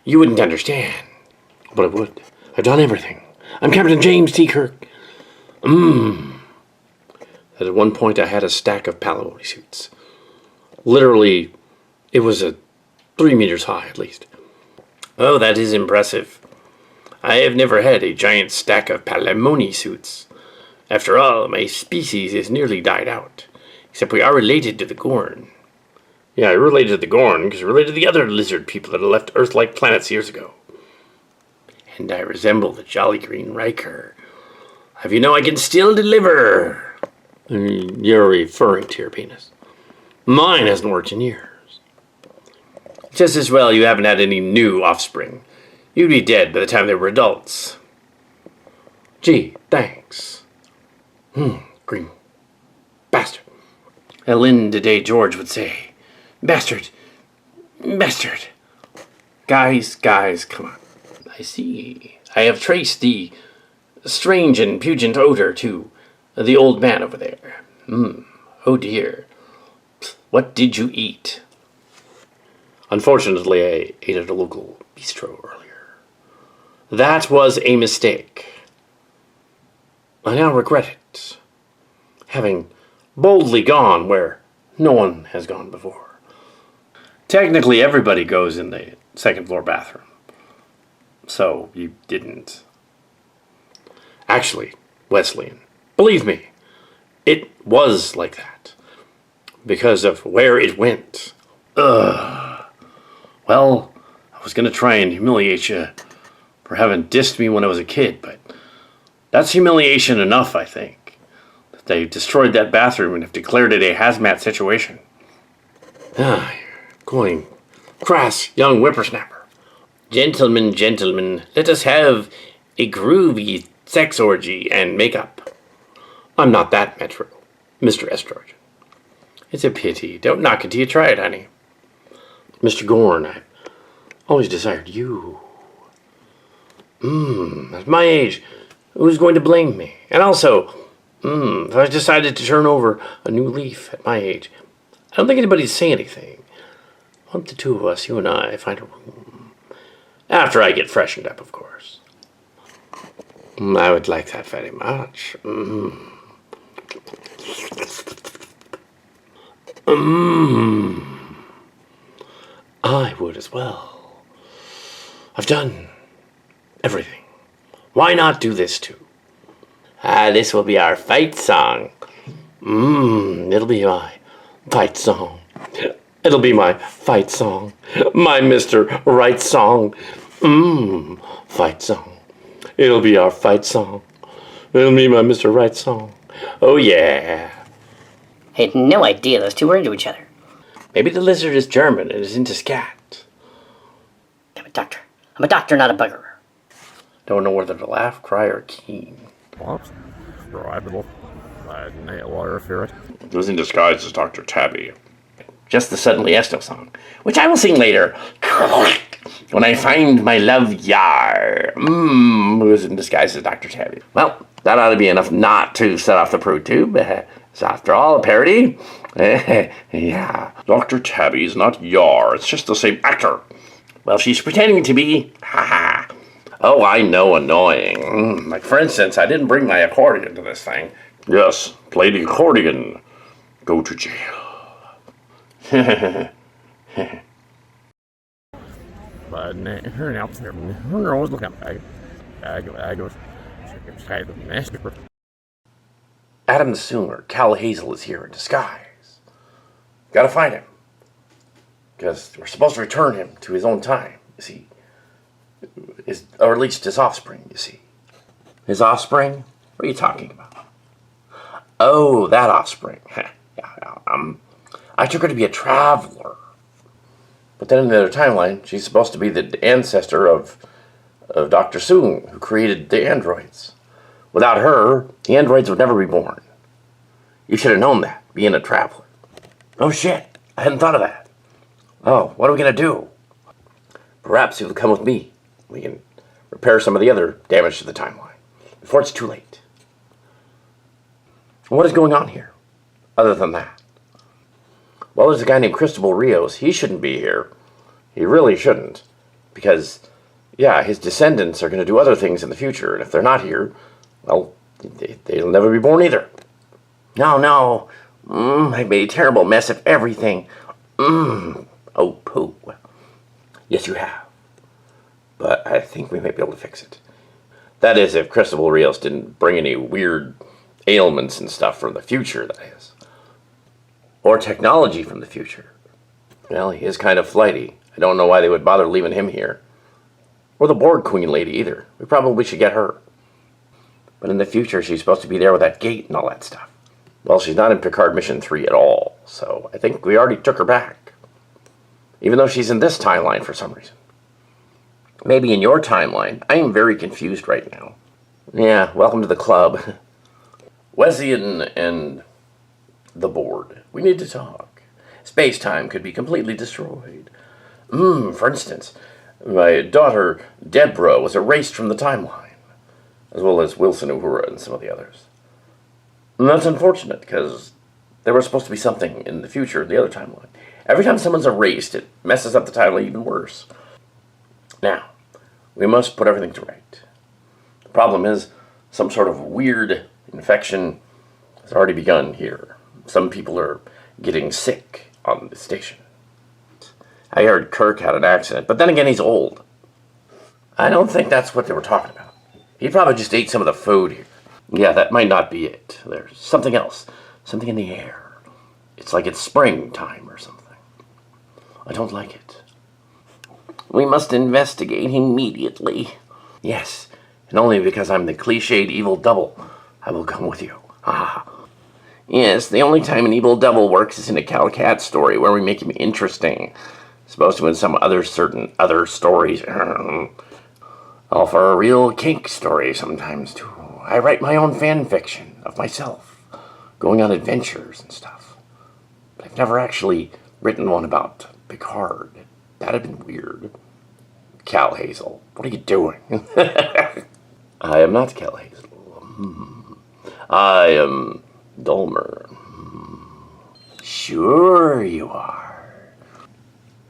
You wouldn't understand. But I would. I've done everything. I'm Captain James T. Kirk. At one point I had a stack of palimony suits. Literally, it was 3 meters high at least. Oh, that is impressive. I have never had a giant stack of palimony suits. After all, my species is nearly died out. Except we are related to the Gorn. Yeah, you're related to the Gorn because you're related to the other lizard people that left Earth-like planets years ago. And I resemble the Jolly Green Riker. Have you know I can still deliver? You're referring to your penis. Mine hasn't worked in years. Just as well you haven't had any new offspring. You'd be dead by the time they were adults. Gee, thanks. Green bastard. Ellen Day George would say, bastard, bastard. Guys, come on. I see. I have traced the strange and pungent odor to the old man over there. Oh dear. What did you eat? Unfortunately, I ate at a local bistro earlier. That was a mistake. I now regret it. Having boldly gone where no one has gone before. Technically, everybody goes in the second floor bathroom. So, you didn't. Actually, Wesleyan, believe me, it was like that. Because of where it went. Well, I was going to try and humiliate you for having dissed me when I was a kid, but that's humiliation enough, I think. They destroyed that bathroom and have declared it a hazmat situation. Going crass young whippersnapper. Gentlemen, gentlemen, let us have a groovy sex orgy and make up. I'm not that metro, Mr. Estrogen. It's a pity. Don't knock it till you try it, honey. Mr. Gorn, I've always desired you. At my age, who's going to blame me? And also, if I decided to turn over a new leaf at my age, I don't think anybody'd say anything. Why don't the two of us, you and I, find a room? After I get freshened up, of course. I would like that very much. I would as well. I've done everything. Why not do this too? This will be our fight song. It'll be my fight song. It'll be my fight song. My Mr. Right song. Fight song. It'll be our fight song. It'll be my Mr. Right song. Oh yeah. I had no idea those two were into each other. Maybe the lizard is German and is into scat. I'm a doctor. I'm a doctor, not a buggerer. Don't know whether to laugh, cry, or keen. It was in disguise as Dr. Tabby. Just the Suddenly Esto song, which I will sing later. When I find my love Yar. Who was in disguise as Dr. Tabby. Well, that ought to be enough not to set off the prude tube. It's after all a parody. Yeah. Dr. Tabby's not Yar. It's just the same actor. Well, she's pretending to be. Ha. Oh, I know, annoying. Like, for instance, I didn't bring my accordion to this thing. Yes, play the accordion. Go to jail. Adam the Sooner, Cal Hazel is here in disguise. Gotta find him. Because we're supposed to return him to his own time, you see. Or at least his offspring, you see. His offspring? What are you talking about? Oh, that offspring. I took her to be a traveler. But then in the other timeline, she's supposed to be the ancestor of Dr. Soong, who created the androids. Without her, the androids would never be born. You should have known that, being a traveler. Oh shit, I hadn't thought of that. Oh, what are we going to do? Perhaps you'll come with me. We can repair some of the other damage to the timeline before it's too late. What is going on here, other than that? Well, there's a guy named Chris Rios. He shouldn't be here. He really shouldn't. Because, yeah, his descendants are going to do other things in the future. And if they're not here, well, they'll never be born either. No. I made a terrible mess of everything. Oh, poo. Yes, you have. But I think we might be able to fix it. That is, if Cristobal Rios didn't bring any weird ailments and stuff from the future, that is. Or technology from the future. Well, he is kind of flighty. I don't know why they would bother leaving him here. Or the Borg Queen lady either. We probably should get her. But in the future, she's supposed to be there with that gate and all that stuff. Well, she's not in Picard Mission 3 at all, so I think we already took her back. Even though she's in this timeline for some reason. Maybe in your timeline. I am very confused right now. Yeah, welcome to the club. Wesley and the board. We need to talk. Space-time could be completely destroyed. For instance, my daughter, Deborah, was erased from the timeline, as well as Wilson Uhura and some of the others. And that's unfortunate, because there was supposed to be something in the future, the other timeline. Every time someone's erased, it messes up the timeline even worse. Now, we must put everything to right. The problem is, some sort of weird infection has already begun here. Some people are getting sick on the station. I heard Kirk had an accident, but then again, he's old. I don't think that's what they were talking about. He probably just ate some of the food here. Yeah, that might not be it. There's something else. Something in the air. It's like it's springtime or something. I don't like it. We must investigate immediately. Yes, and only because I'm the cliched evil double. I will come with you. Yes, the only time an evil devil works is in a Cal Cat story where we make him interesting. Supposed to in some other stories. All for a real kink story sometimes, too. I write my own fan fiction of myself, going on adventures and stuff. But I've never actually written one about Picard. That'd have been weird. Cal Hazel, what are you doing? I am not Cal Hazel. I am Dulmer. Sure you are.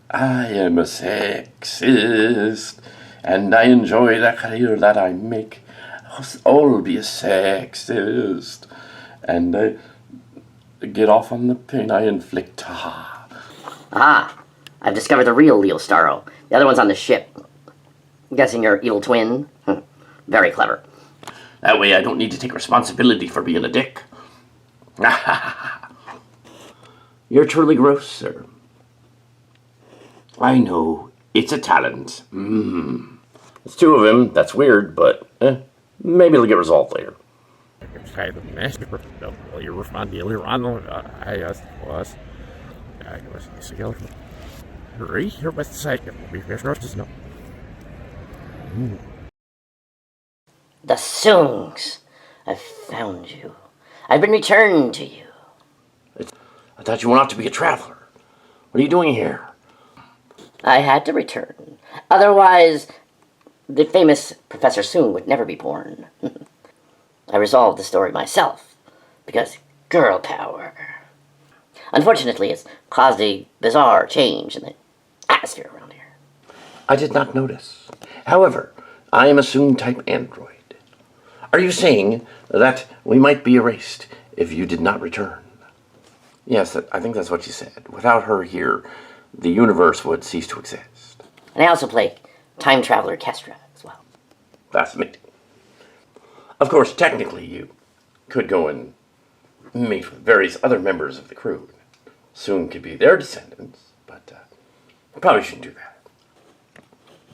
I am a sexist, and I enjoy the career that I make. I'll be a sexist, and I get off on the pain I inflict. Ah, I've discovered the real Leo Starro. The other one's on the ship. I'm guessing your evil twin? Very clever. That way I don't need to take responsibility for being a dick. You're truly gross, sir. I know. It's a talent. It's two of them. That's weird, but maybe it'll get resolved later. The Soongs. I've found you. I've been returned to you. I thought you went off to be a traveler. What are you doing here? I had to return. Otherwise, the famous Professor Soong would never be born. I resolved the story myself, because girl power. Unfortunately, it's caused a bizarre change in the atmosphere around here. I did not notice. However, I am a Soong-type android. Are you saying that we might be erased if you did not return? Yes, I think that's what you said. Without her here, the universe would cease to exist. And I also play Time Traveler Kestra as well. Fascinating. Of course, technically, you could go and meet with various other members of the crew. Soon could be their descendants, but you probably shouldn't do that.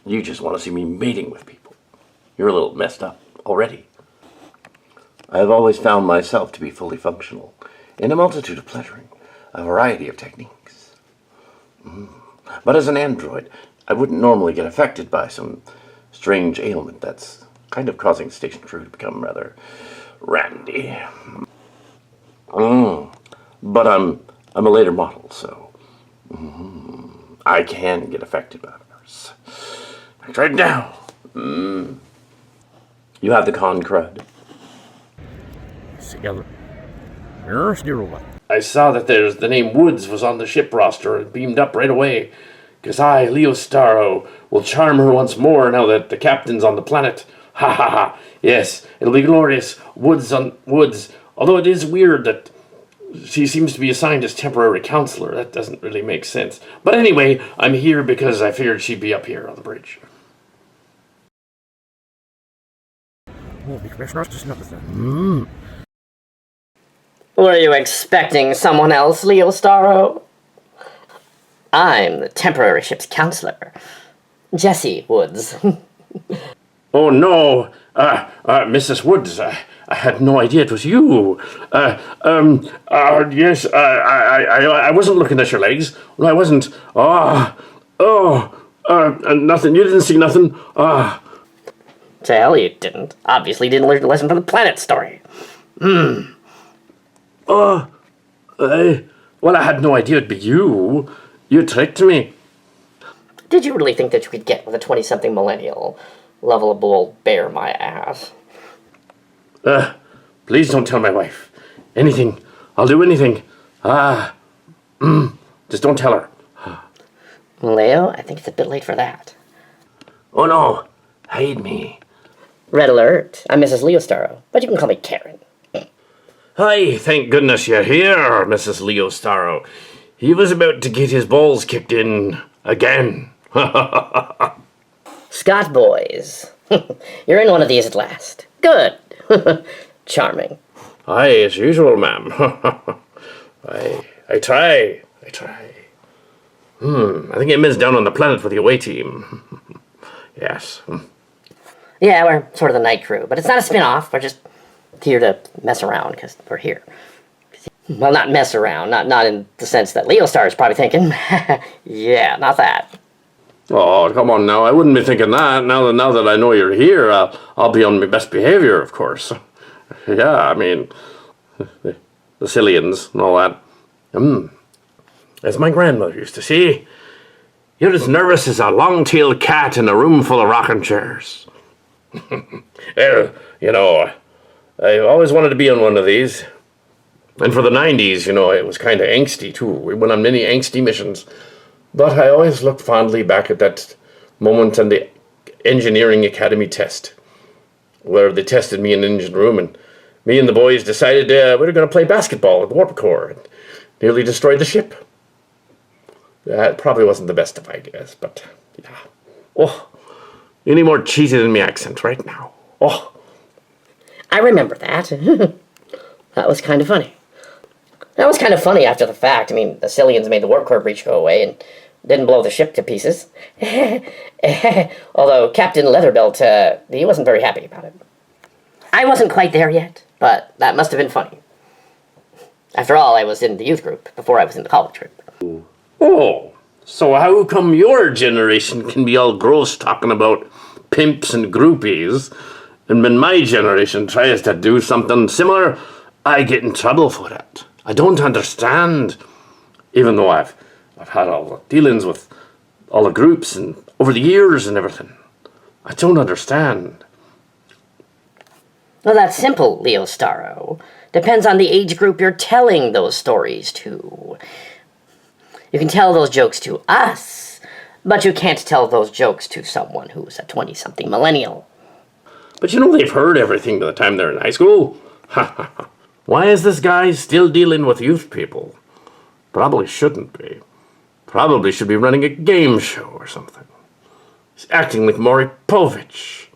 You just want to see me mating with people. You're a little messed up already. I have always found myself to be fully functional in a multitude of pleasuring, a variety of techniques. But as an android, I wouldn't normally get affected by some strange ailment that's kind of causing station crew to become rather randy. But I'm a later model, so I can get affected by the virus. Right now. You have the con crud. I saw that the name Woods was on the ship roster and beamed up right away. Because I, Leo Starro, will charm her once more now that the captain's on the planet. Ha ha ha. Yes, it'll be glorious. Woods on Woods. Although it is weird that she seems to be assigned as temporary counselor. That doesn't really make sense. But anyway, I'm here because I figured she'd be up here on the bridge. Were you expecting someone else, Leo Starro? I'm the temporary ship's counselor, Jesse Woods. Oh no, Mrs. Woods, I had no idea it was you. Yes, I wasn't looking at your legs. No, I wasn't. Nothing. You didn't see nothing. To hell you didn't. Obviously you didn't learn the lesson from the planet story. Well, I had no idea it'd be you. You tricked me. Did you really think that you could get with a 20-something millennial? Lovable bear my ass. Please don't tell my wife. Anything. I'll do anything. Just don't tell her. Leo, I think it's a bit late for that. Oh no, hide me. Red alert. I'm Mrs. Leo Starro, but you can call me Karen. Hi, thank goodness you're here, Mrs. Leo Starro. He was about to get his balls kicked in again. Scott boys. You're in one of these at last. Good. Charming. Aye, as usual, ma'am. I try. I think Emma's down on the planet with the away team. Yes. Yeah, we're sort of the night crew, but it's not a spin-off. We're just here to mess around because we're here. Well, not mess around, not in the sense that Leo Star is probably thinking. Yeah, not that. Oh, come on now. I wouldn't be thinking that. Now that I know you're here, I'll be on my best behavior, of course. Yeah, I mean, the Cillians and all that. As my grandmother used to say, you're as nervous as a long-tailed cat in a room full of rocking chairs. Well, I always wanted to be on one of these. And for the 90s, it was kind of angsty, too. We went on many angsty missions. But I always look fondly back at that moment on the Engineering Academy test, where they tested me in the engine room, and me and the boys decided we were going to play basketball at the warp core, and nearly destroyed the ship. That probably wasn't the best of ideas, but yeah. Oh, you need more cheesy than my accent right now. Oh. I remember that. That was kind of funny. That was kind of funny after the fact. I mean, the Cillians made the warp core breach go away and didn't blow the ship to pieces. Although Captain Leatherbelt, he wasn't very happy about it. I wasn't quite there yet, but that must have been funny. After all, I was in the youth group before I was in the college group. Oh, so how come your generation can be all gross talking about pimps and groupies, and when my generation tries to do something similar, I get in trouble for it? I don't understand. Even though I've had all the dealings with all the groups and over the years and everything. I don't understand. Well, that's simple, Leo Starro. Depends on the age group you're telling those stories to. You can tell those jokes to us, but you can't tell those jokes to someone who's a 20-something millennial. But they've heard everything by the time they're in high school. Why is this guy still dealing with youth people? Probably shouldn't be. Probably should be running a game show or something. He's acting like Maury Povich.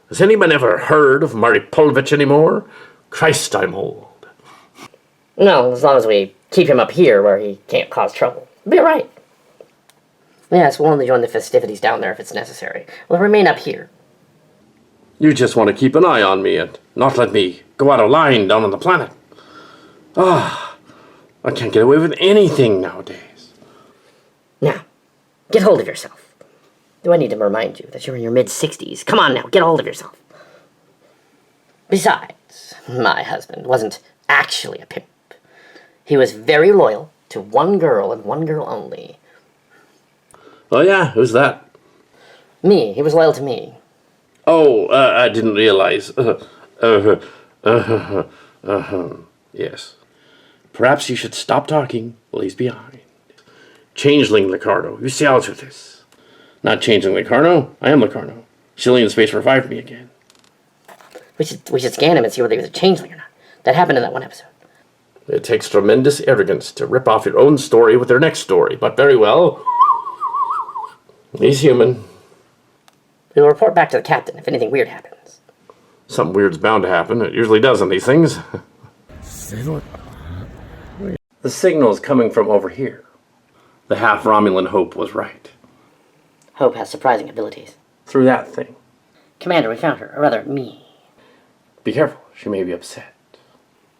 Has anyone ever heard of Maury Povich anymore? Christ, I'm old. No, as long as we keep him up here where he can't cause trouble. Be alright. Yes, we'll only join the festivities down there if it's necessary. We'll remain up here. You just want to keep an eye on me and not let me go out of line down on the planet. I can't get away with anything nowadays. Now, get hold of yourself. Do I need to remind you that you're in your mid-60s? Come on now, get hold of yourself. Besides, my husband wasn't actually a pimp. He was very loyal to one girl and one girl only. Oh yeah, who's that? Me. He was loyal to me. Oh, I didn't realize. Yes. Perhaps you should stop talking while he's behind. Changeling Locarno, you see out with this. Not Changeling Locarno, I am Locarno. Cillian Space revived me again. We should scan him and see whether he was a changeling or not. That happened in that one episode. It takes tremendous arrogance to rip off your own story with their next story, but very well. He's human. We'll report back to the captain if anything weird happens. Something weird's bound to happen. It usually does on these things. The signal's coming from over here. The half-Romulan Hope was right. Hope has surprising abilities. Through that thing. Commander, we found her. Or rather, me. Be careful. She may be upset.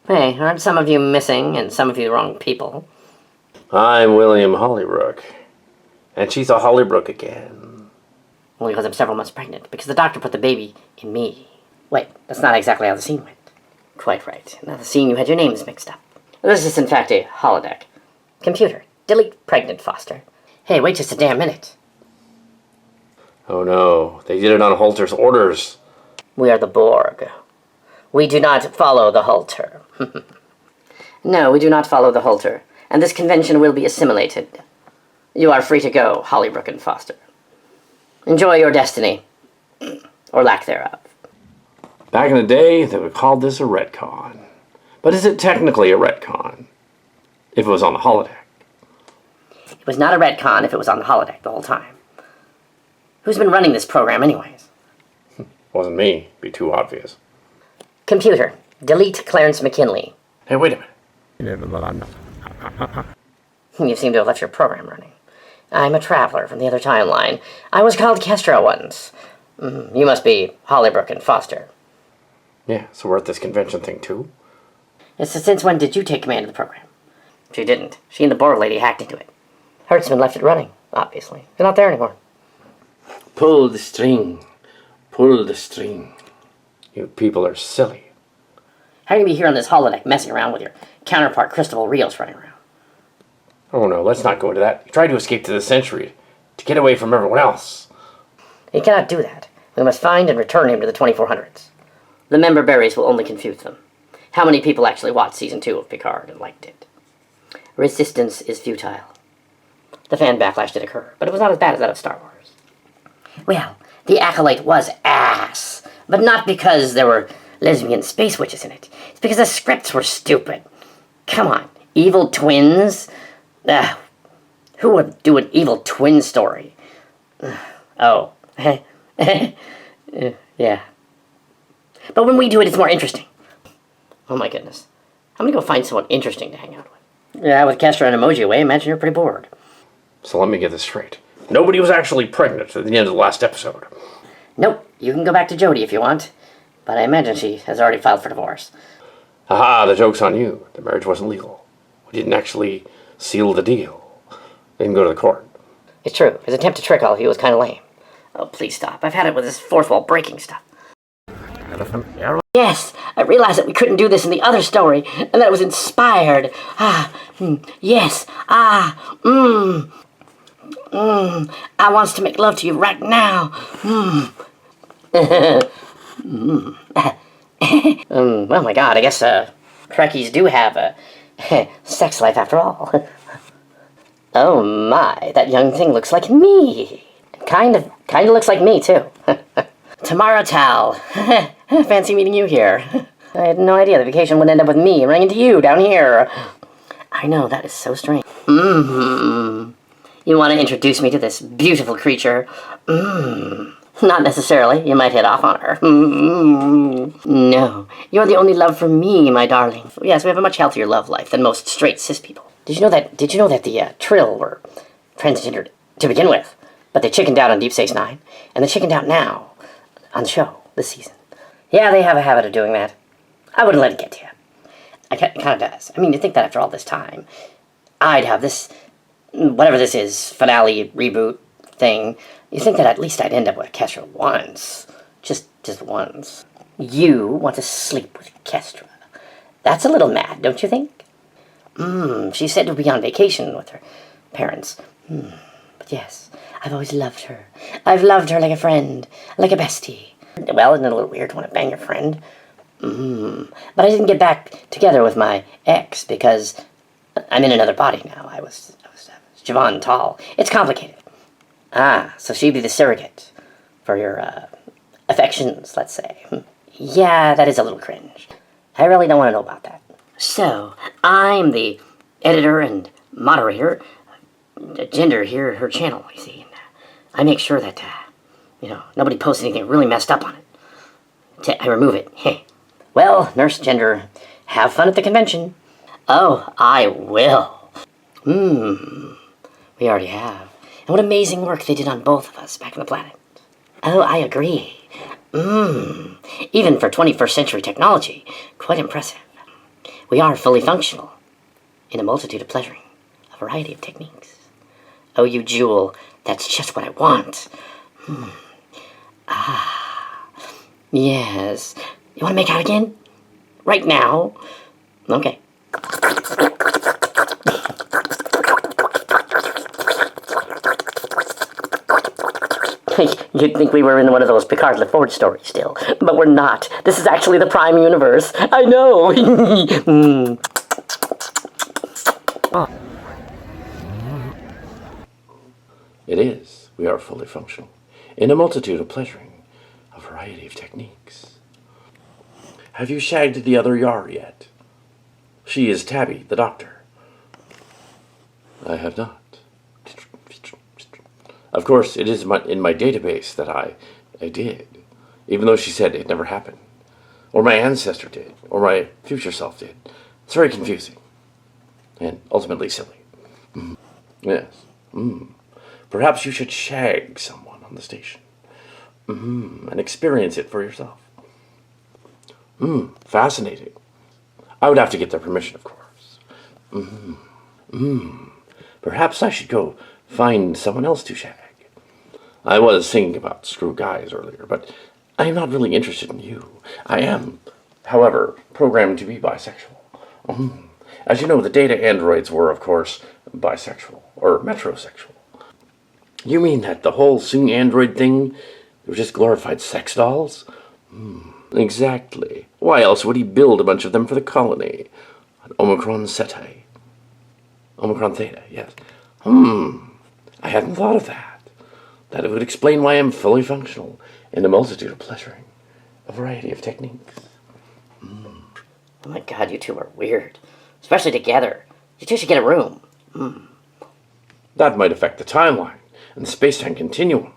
Hey, aren't some of you missing and some of you the wrong people? I'm William Hollybrook. And she's a Hollybrook again. Only because I'm several months pregnant, because the doctor put the baby in me. Wait, that's not exactly how the scene went. Quite right. Now the scene you had your names mixed up. This is in fact a holodeck. Computer, delete pregnant Foster. Hey, wait just a damn minute. Oh no, they did it on Halter's orders. We are the Borg. We do not follow the Halter. No, we do not follow the Halter, and this convention will be assimilated. You are free to go, Hollybrook and Foster. Enjoy your destiny. Or lack thereof. Back in the day, they would call this a retcon. But is it technically a retcon? If it was on the holodeck. It was not a retcon if it was on the holodeck the whole time. Who's been running this program anyways? Wasn't me. Be too obvious. Computer, delete Clarence McKinley. Hey, wait a minute. You seem to have left your program running. I'm a traveler from the other timeline. I was called Kestra once. You must be Hollybrook and Foster. Yeah, so we're at this convention thing too? Since when did you take command of the program? She didn't. She and the Borg lady hacked into it. Hertzman left it running, obviously. They're not there anymore. Pull the string. Pull the string. You people are silly. How are you going to be here on this holodeck messing around with your counterpart Christopher Rios running around? Oh no, let's not go into that. He tried to escape to the Century, to get away from everyone else. He cannot do that. We must find and return him to the 2400s. The member berries will only confuse them. How many people actually watched Season 2 of Picard and liked it? Resistance is futile. The fan backlash did occur, but it was not as bad as that of Star Wars. Well, the Acolyte was ass, but not because there were lesbian space witches in it. It's because the scripts were stupid. Come on, evil twins? Who would do an evil twin story? Oh. Yeah. But when we do it, it's more interesting. Oh my goodness. I'm gonna go find someone interesting to hang out with. Yeah, with Kestra and Emoji away, I imagine you're pretty bored. So let me get this straight. Nobody was actually pregnant at the end of the last episode. Nope, you can go back to Jodie if you want. But I imagine she has already filed for divorce. Haha, the joke's on you. The marriage wasn't legal. We didn't actually seal the deal. They didn't go to the court. It's true. His attempt to trick all of you was kind of lame. Oh, please stop. I've had it with this fourth wall breaking stuff. Yes, I realized that we couldn't do this in the other story, and that it was inspired. Yes, I wants to make love to you right now. Oh my god, I guess, Trekkies do have a sex life after all. Oh my, that young thing looks like me. Kind of looks like me, too. Tamara Tal. Fancy meeting you here. I had no idea the vacation would end up with me running into you down here. I know, that is so strange. You want to introduce me to this beautiful creature? Not necessarily. You might hit off on her. No. You're the only love for me, my darling. Yes, we have a much healthier love life than most straight cis people. Did you know that the Trill were transgendered to begin with? But they chickened out on Deep Space Nine, and they chickened out now on the show this season. Yeah, they have a habit of doing that. I wouldn't let it get to you. It kind of does. I mean, you think that after all this time, I'd have this, whatever this is, finale, reboot thing, you think that at least I'd end up with Kestra once. Just once. You want to sleep with Kestra. That's a little mad, don't you think? She said to be on vacation with her parents. But yes, I've always loved her. I've loved her like a friend, like a bestie. Well, isn't it a little weird to want to bang your friend? But I didn't get back together with my ex because I'm in another body now. I was Javon Tall. It's complicated. So she'd be the surrogate for your affections, let's say. Yeah, that is a little cringe. I really don't want to know about that. So, I'm the editor and moderator, gender here, her channel, you see. I make sure that, nobody posts anything really messed up on it. I remove it. Hey. Well, Nurse Gender, have fun at the convention. Oh, I will. We already have. And what amazing work they did on both of us back on the planet. Oh, I agree. Even for 21st century technology, quite impressive. We are fully functional, in a multitude of pleasuring, a variety of techniques. Oh, you jewel, that's just what I want. Yes. You want to make out again? Right now? Okay. You'd think we were in one of those Picard LaForge stories still, but we're not. This is actually the Prime Universe. I know! It is. We are fully functional, in a multitude of pleasuring, a variety of techniques. Have you shagged the other Yar yet? She is Tabby, the doctor. I have not. Of course, it is in my database that I did, even though she said it never happened. Or my ancestor did, or my future self did. It's very confusing, and ultimately silly. Yes. Perhaps you should shag someone on the station. And experience it for yourself. Fascinating. I would have to get their permission, of course. Perhaps I should go find someone else to shag. I was thinking about screw guys earlier, but I am not really interested in you. I am, however, programmed to be bisexual. As you know, the data androids were, of course, bisexual, or metrosexual. You mean that the whole soon android thing were just glorified sex dolls? Exactly. Why else would he build a bunch of them for the colony? An Omicron Theta, yes. I hadn't thought of that. That would explain why I'm fully functional in a multitude of pleasuring, a variety of techniques. Oh my god, you two are weird. Especially together. You two should get a room. That might affect the timeline and the space-time continuum.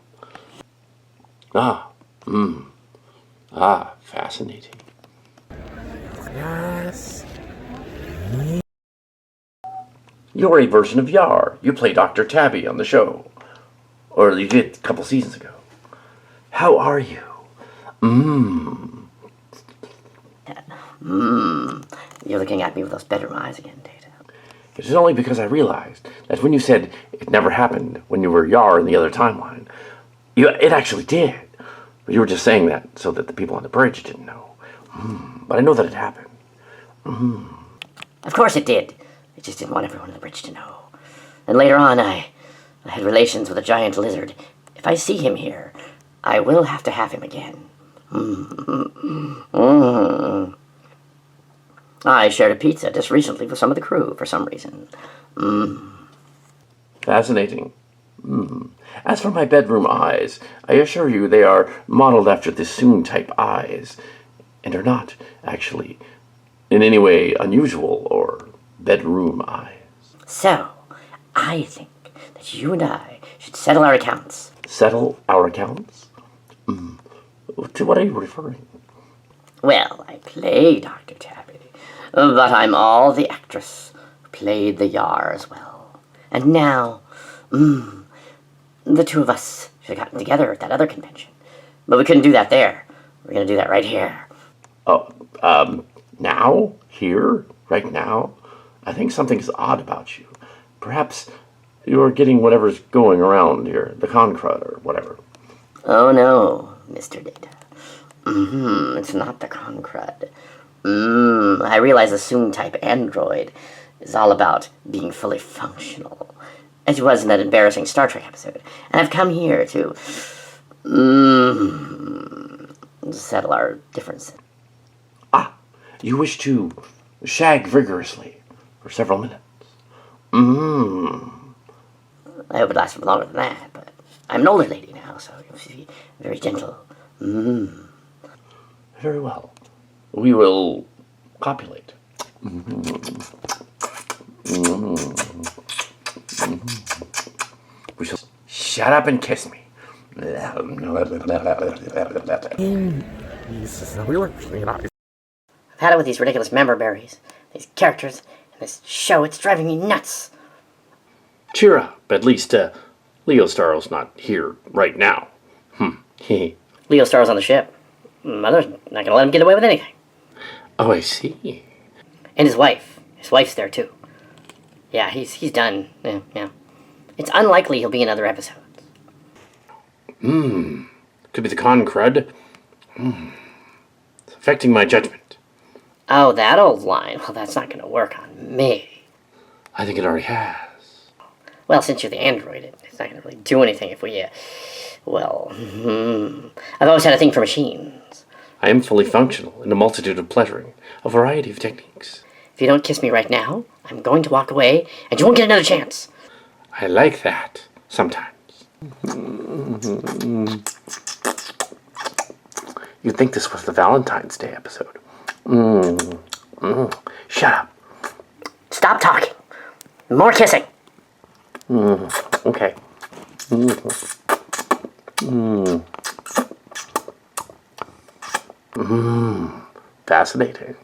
Fascinating. Yes. You're a version of Yar. You play Dr. Tabby on the show. Or you did a couple seasons ago. How are you? You're looking at me with those bedroom eyes again, Data. It is only because I realized that when you said it never happened when you were Yar in the other timeline, it actually did. But you were just saying that so that the people on the bridge didn't know. But I know that it happened. Of course it did. I just didn't want everyone on the bridge to know. And later on, I had relations with a giant lizard. If I see him here, I will have to have him again. I shared a pizza just recently with some of the crew for some reason. Fascinating. As for my bedroom eyes, I assure you they are modeled after the Soon-type eyes, and are not, actually, in any way unusual or bedroom eyes. So, I think that you and I should settle our accounts. Settle our accounts? To what are you referring? Well, I play Dr. Tabby, but I'm all the actress who played the Yar as well. And now, the two of us should have gotten together at that other convention. But we couldn't do that there. We're going to do that right here. Now? Here? Right now? I think something's odd about you. Perhaps you're getting whatever's going around here, the crud or whatever. Oh no, Mr. Data. It's not the crud. I realize the Soon-type android is all about being fully functional, as it was in that embarrassing Star Trek episode. And I've come here to settle our differences. You wish to shag vigorously for several minutes. I hope it lasts for longer than that, but I'm an older lady now, so you should be very gentle. Very well. We will copulate. We shall shut up and kiss me. I've had it with these ridiculous member berries, these characters, and this show. It's driving me nuts. Cheer up. At least Leo Starrow's not here right now. Leo Starrow's on the ship. Mother's not going to let him get away with anything. Oh, I see. And his wife. His wife's there, too. Yeah, he's done. Yeah. It's unlikely he'll be in other episodes. Could be the crud. It's affecting my judgment. Oh, that old line. Well, that's not going to work on me. I think it already has. Well, since you're the android, it's not going to really do anything if we, I've always had a thing for machines. I am fully functional in a multitude of pleasuring, a variety of techniques. If you don't kiss me right now, I'm going to walk away, and you won't get another chance. I like that, sometimes. You'd think this was the Valentine's Day episode. Shut up. Stop talking. More kissing. Okay. Fascinating.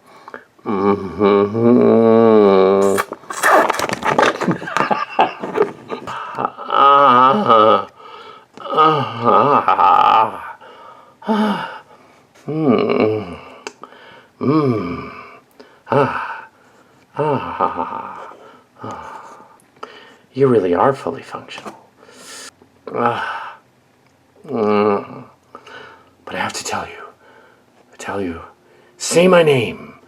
You really are fully functional. But I have to tell you, say my name.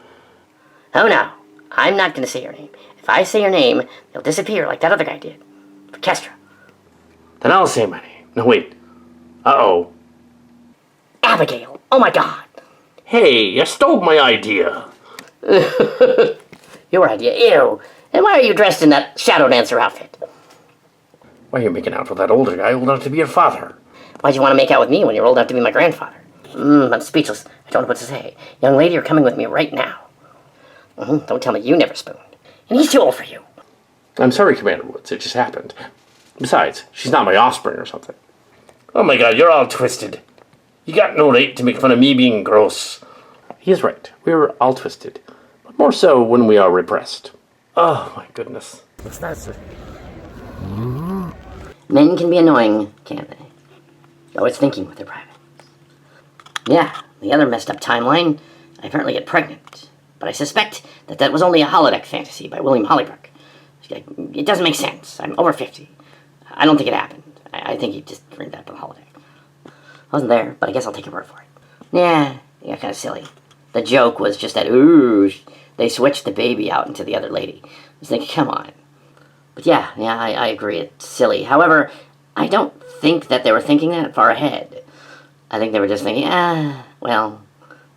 Oh no, I'm not going to say your name. If I say your name, you'll disappear like that other guy did. For Kestra. Then I'll say my name. No, wait. Uh-oh. Abigail. Oh my god. Hey, you stole my idea. Your idea. Ew. And why are you dressed in that shadow dancer outfit? Why are you making out with that older guy old enough to be your father? Why'd you want to make out with me when you're old enough to be my grandfather? I'm speechless. I don't know what to say. Young lady, you're coming with me right now. Don't tell me you never spooned. And he's too old for you. I'm sorry, Commander Woods. It just happened. Besides, she's not my offspring or something. Oh my god, you're all twisted. You got no right to make fun of me being gross. He is right. We're all twisted. But more so when we are repressed. Oh my goodness. What's that? Men can be annoying, can't they? Always thinking with their privates. Yeah, the other messed up timeline, I apparently get pregnant. But I suspect that was only a holodeck fantasy by William Hollybrook. It doesn't make sense. I'm over 50. I don't think it happened. I think he just dreamed that on the holodeck. I wasn't there, but I guess I'll take your word for it. Yeah, kind of silly. The joke was just that, ooh, they switched the baby out into the other lady. I was thinking, come on. But yeah, I agree, it's silly. However, I don't think that they were thinking that far ahead. I think they were just thinking, we don't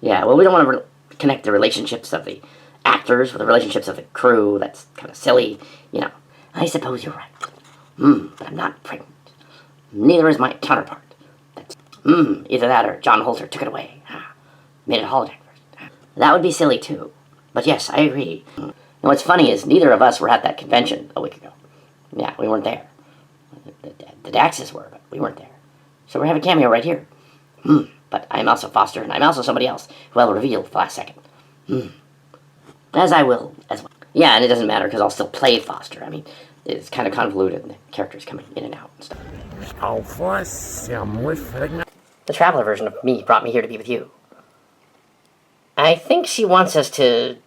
want to connect the relationships of the actors with the relationships of the crew. That's kind of silly, I suppose you're right. But I'm not pregnant. Neither is my counterpart. That's, either that or John Holter took it away. Made it a holodeck first. That would be silly too. But yes, I agree. And what's funny is neither of us were at that convention a week ago. Yeah, we weren't there. The Daxes were, but we weren't there. So we have a cameo right here. But I'm also Foster, and I'm also somebody else who I'll reveal at the last second. As I will, as well. Yeah, and it doesn't matter because I'll still play Foster. I mean, it's kind of convoluted, and the characters coming in and out and stuff. The Traveler version of me brought me here to be with you. I think she wants us to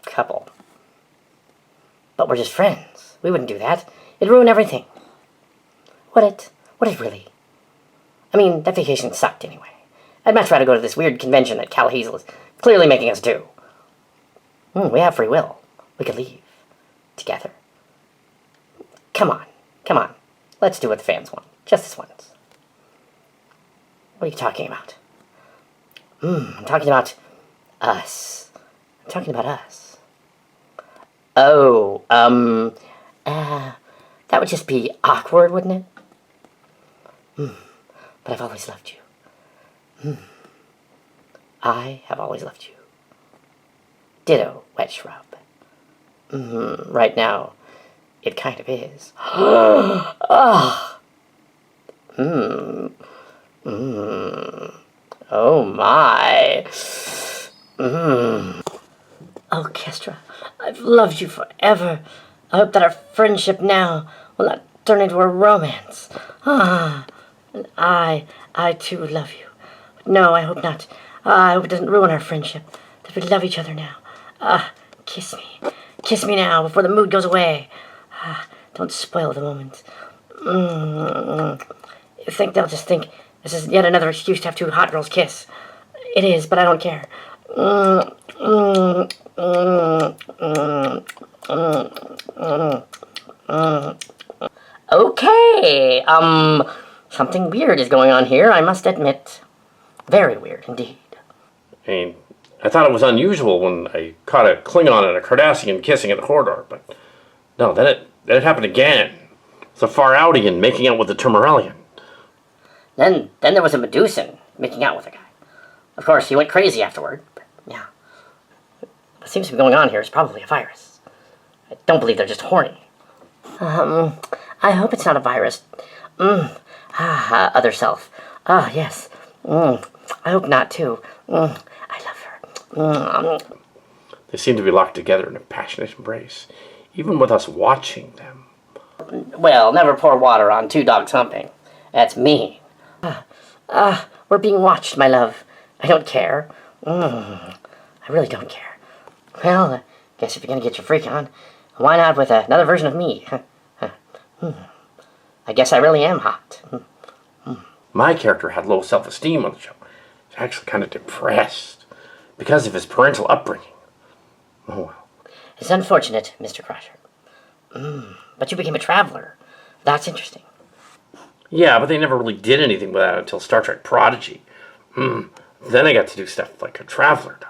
couple. But we're just friends. We wouldn't do that. It'd ruin everything. Would it? Would it really? I mean, that vacation sucked anyway. I'd much rather go to this weird convention that Cal Hazel is clearly making us do. We have free will. We could leave. Together. Come on. Let's do what the fans want. Just this once. What are you talking about? I'm talking about us. Oh, that would just be awkward, wouldn't it? But I've always loved you. I have always loved you. Ditto, wet shrub. Right now, it kind of is. Oh my. Oh, Kestra, I've loved you forever. I hope that our friendship now will not turn into a romance. And I too love you. But no, I hope not. I hope it doesn't ruin our friendship. That we love each other now. Kiss me. Kiss me now before the mood goes away. Don't spoil the moment. You think they'll just think this is yet another excuse to have two hot girls kiss. It is, but I don't care. Okay, something weird is going on here, I must admit. Very weird indeed. I mean, I thought it was unusual when I caught a Klingon and a Cardassian kissing in the corridor, but no, then it happened again. It's a Far-Outian making out with a Termarellian. Then there was a Medusan making out with a guy. Of course, he went crazy afterward, but yeah. What seems to be going on here is probably a virus. I don't believe they're just horny. I hope it's not a virus. Other self. Yes. I hope not, too. I love her. They seem to be locked together in a passionate embrace, even with us watching them. Well, never pour water on two dogs humping. That's mean. We're being watched, my love. I don't care. I really don't care. Well, Guess if you're gonna get your freak on, why not with another version of me? I guess I really am hot. My character had low self-esteem on the show. He's actually kind of depressed because of his parental upbringing. Oh well. It's unfortunate, Mr. Crusher. But you became a traveler. That's interesting. Yeah, but they never really did anything with that until Star Trek Prodigy. Then I got to do stuff like a traveler does.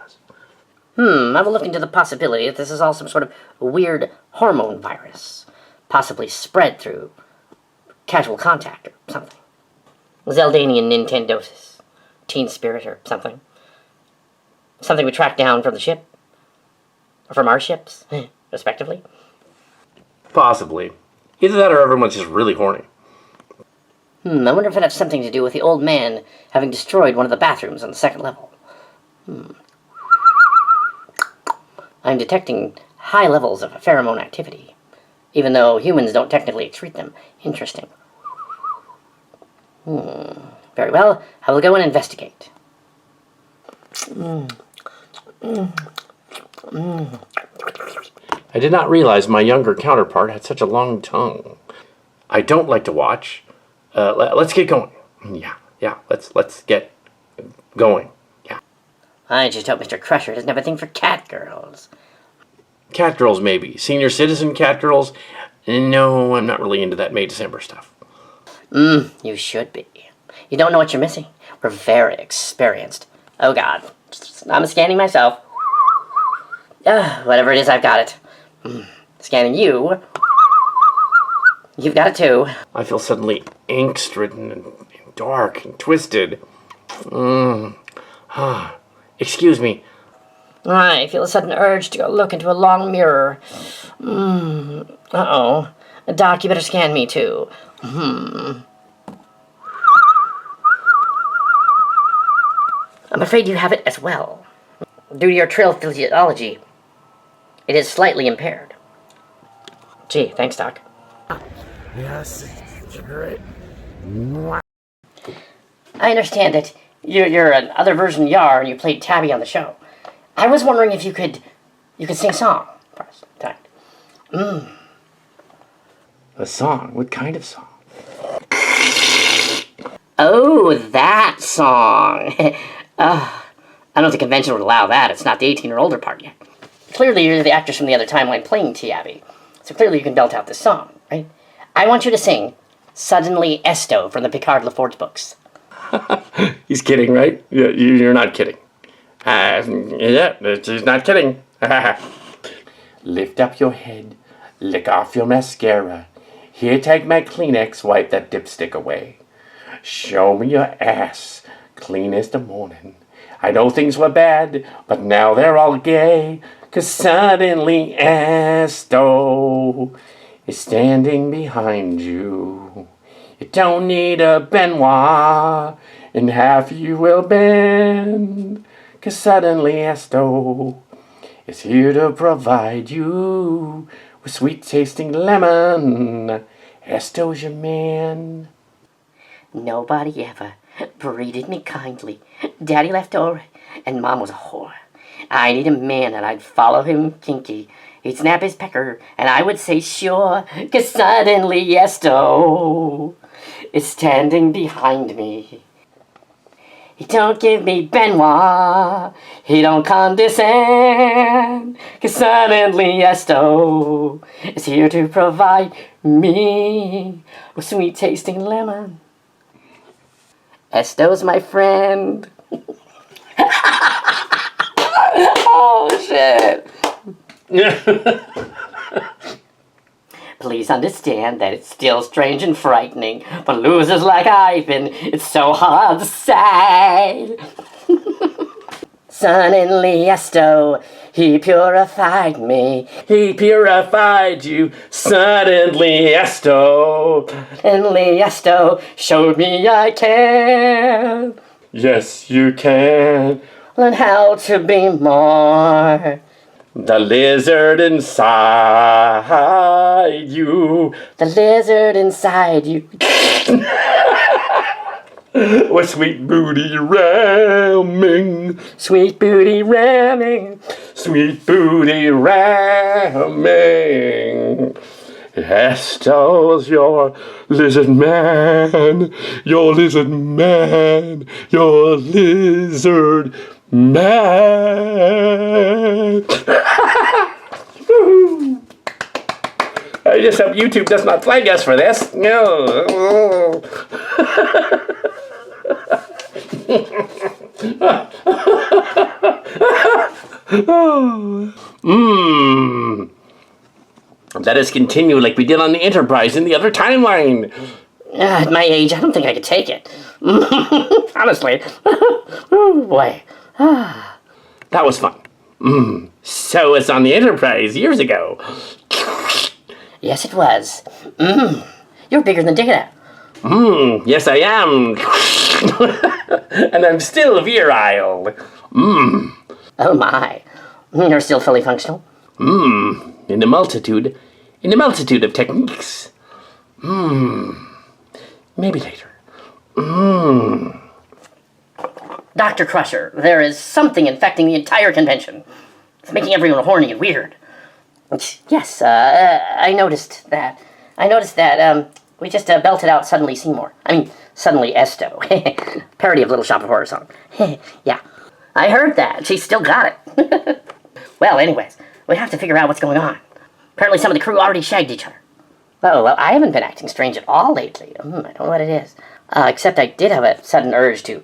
I will look into the possibility that this is all some sort of weird hormone virus, possibly spread through casual contact or something. Zeldanian Nintendosis, teen spirit or something. Something we tracked down from the ship. Or from our ships, respectively. Possibly. Either that or everyone's just really horny. I wonder if it has something to do with the old man having destroyed one of the bathrooms on the second level. I'm detecting high levels of pheromone activity, even though humans don't technically excrete them. Interesting. Very well, I will go and investigate. I did not realize my younger counterpart had such a long tongue. I don't like to watch. Let's get going. Yeah. Let's get going. Yeah. I just hope Mr. Crusher doesn't have a thing for cat girls. Cat girls, maybe. Senior citizen cat girls? No, I'm not really into that May December stuff. You should be. You don't know what you're missing. We're very experienced. Oh God. I'm scanning myself. Whatever it is, I've got it. Scanning you. You've got it too. I feel suddenly angst-ridden and dark and twisted. Excuse me. I feel a sudden urge to go look into a long mirror. Uh-oh. Doc, you better scan me too. I'm afraid you have it as well. Due to your trail physiology, it is slightly impaired. Gee, thanks, Doc. Yes, great. I understand that you're an other version Yar and you played Tabby on the show. I was wondering if you could sing a song for us tonight. A song? What kind of song? Oh, that song. I don't think convention would allow that. It's not the 18 or older part yet. Clearly, you're the actress from the other timeline playing Tabby. So clearly you can belt out this song, right? I want you to sing Suddenly Esto from the Picard LaForge books. He's kidding, right? Yeah, you're not kidding. Yeah, he's not kidding. Lift up your head, lick off your mascara. Here, take my Kleenex, wipe that dipstick away. Show me your ass, clean as the morning. I know things were bad, but now they're all gay. 'Cause suddenly Esto is standing behind you. You don't need a Benoit, and half you will bend. 'Cause suddenly Esto is here to provide you with sweet-tasting lemon. Esto's your man. Nobody ever breeded me kindly. Daddy left over, and Mom was a whore. I need a man, and I'd follow him kinky. He'd snap his pecker, and I would say sure, 'cause suddenly Esto is standing behind me. He don't give me Benoit, he don't condescend, 'cause suddenly Esto is here to provide me with sweet-tasting lemon. Esto's my friend. Oh, shit. Please understand that it's still strange and frightening, but losers like Ivan, it's so hard to say. Suddenly Esto, he purified me. He purified you. Suddenly Esto. Suddenly Esto showed me I can Yes, you can. learn how to be more. The lizard inside you. The lizard inside you. With sweet booty ramming. Sweet booty ramming. sweet booty ramming. Estel's your lizard man, your lizard man, your lizard man. I just hope YouTube does not flag us for this. No. Let us continue like we did on the Enterprise in the other timeline. At my age, I don't think I could take it. Honestly. Oh, boy. That was fun. So it's on the Enterprise years ago. Yes, it was. You're bigger than Data. Yes, I am. And I'm still virile. Oh, my. You're still fully functional? In a multitude of techniques. Maybe later. Dr. Crusher, there is something infecting the entire convention. It's making everyone horny and weird. Yes, I noticed that. We just belted out Suddenly Seymour. I mean, Suddenly Esto. Parody of Little Shop of Horror song. Yeah, I heard that. She still got it. Well, anyways, we have to figure out what's going on. Apparently some of the crew already shagged each other. Oh, well, I haven't been acting strange at all lately. I don't know what it is. Except I did have a sudden urge to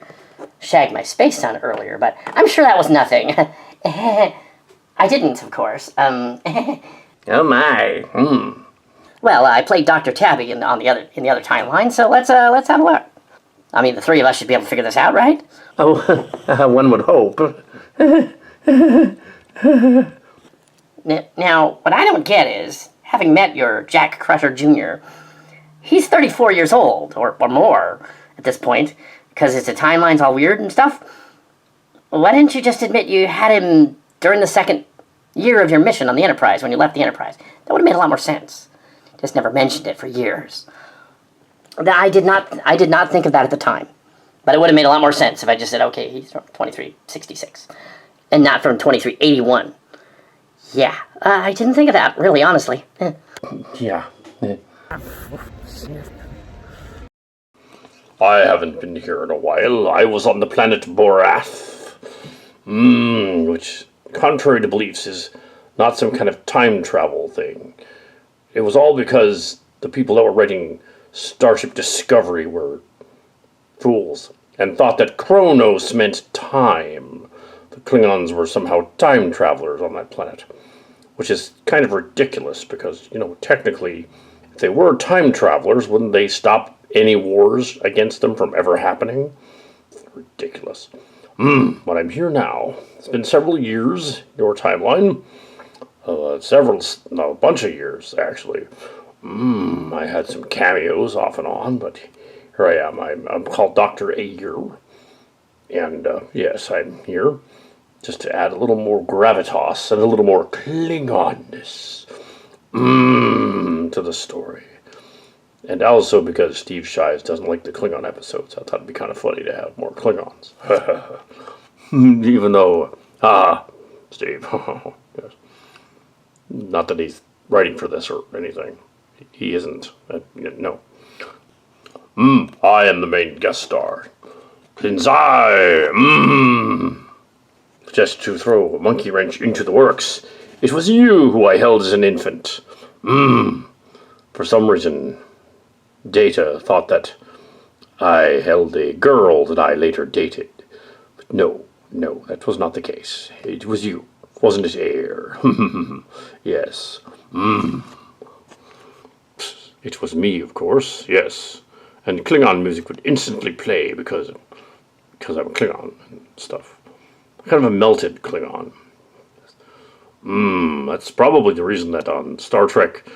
shag my space son earlier, but I'm sure that was nothing. I didn't, of course. Oh my. Well, I played Dr. Tabby in the other timeline, so let's have a look. I mean, the three of us should be able to figure this out, right? Oh, one would hope. Now, what I don't get is, having met your Jack Crusher Jr., he's 34 years old, or more, at this point, because his timeline's all weird and stuff. Why didn't you just admit you had him during the second year of your mission on the Enterprise, when you left the Enterprise? That would have made a lot more sense. Just never mentioned it for years. I did not think of that at the time. But it would have made a lot more sense if I just said, okay, he's from 2366. And not from 2381. Yeah, I didn't think of that, really, honestly. Yeah. I haven't been here in a while. I was on the planet Borath. Which, contrary to beliefs, is not some kind of time travel thing. It was all because the people that were writing Starship Discovery were fools and thought that Chronos meant time. The Klingons were somehow time travelers on that planet, which is kind of ridiculous because, technically, if they were time travelers, wouldn't they stop any wars against them from ever happening? Ridiculous. But I'm here now. It's been several years, your timeline. A bunch of years, actually. I had some cameos off and on, but here I am. I'm called Dr. Ayr. And, yes, I'm here just to add a little more gravitas and a little more Klingonness to the story. And also because Steve Shives doesn't like the Klingon episodes, I thought it'd be kind of funny to have more Klingons. Even though, Steve, yes. Not that he's writing for this or anything. He isn't. No. I am the main guest star. Klinzai. Just to throw a monkey wrench into the works, it was you who I held as an infant. For some reason, Data thought that I held a girl that I later dated. But no, that was not the case. It was you, wasn't it, Air? Yes. It was me, of course, yes. And Klingon music would instantly play because I'm a Klingon and stuff. Kind of a melted Klingon. That's probably the reason that on Star Trek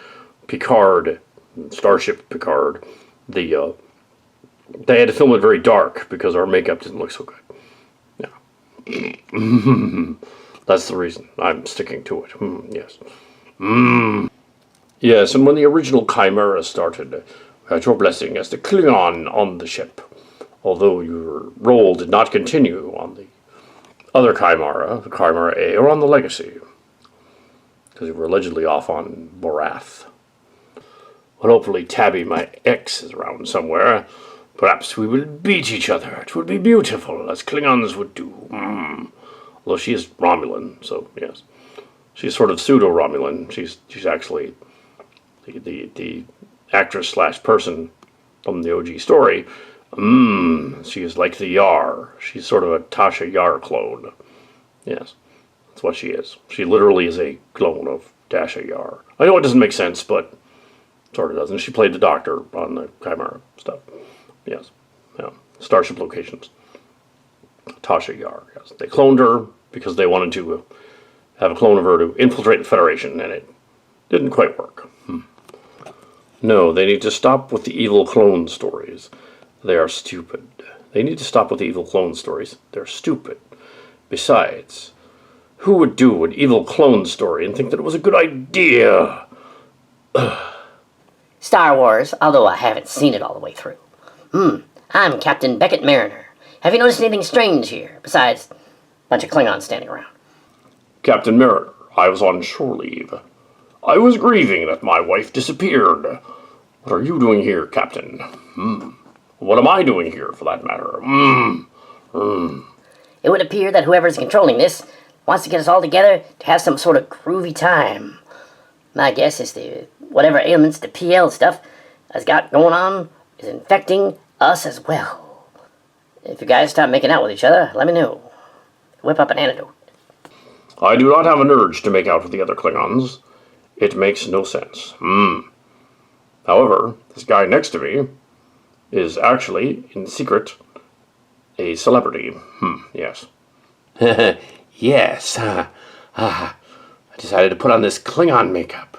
Picard, Starship Picard, they had to film it very dark because our makeup didn't look so good. Yeah. That's the reason. I'm sticking to it. Yes. Yes, and when the original Chimera started, we had your blessing as the Klingon on the ship. Although your role did not continue on the other Chimera, the Chimera A, are on the Legacy. Because we were allegedly off on Borath. Well, hopefully Tabby, my ex, is around somewhere. Perhaps we will beat each other. It would be beautiful, as Klingons would do. Although she is Romulan, so yes. She's sort of pseudo-Romulan. She's actually the actress / person from the OG story. She is like the Yar. She's sort of a Tasha Yar clone. Yes, that's what she is. She literally is a clone of Tasha Yar. I know it doesn't make sense, but sort of doesn't. She played the Doctor on the Chimera stuff. Yes, yeah. Starship locations. Tasha Yar. Yes, they cloned her because they wanted to have a clone of her to infiltrate the Federation, and it didn't quite work. No, they need to stop with the evil clone stories. They are stupid. They need to stop with the evil clone stories. They're stupid. Besides, who would do an evil clone story and think that it was a good idea? Star Wars, although I haven't seen it all the way through. I'm Captain Beckett Mariner. Have you noticed anything strange here, besides a bunch of Klingons standing around? Captain Mariner, I was on shore leave. I was grieving that my wife disappeared. What are you doing here, Captain? What am I doing here, for that matter? It would appear that whoever's controlling this wants to get us all together to have some sort of groovy time. My guess is that whatever ailments the PL stuff has got going on is infecting us as well. If you guys stop making out with each other, let me know. Whip up an antidote. I do not have an urge to make out with the other Klingons. It makes no sense. However, this guy next to me is actually, in secret, a celebrity. Yes. Yes. I decided to put on this Klingon makeup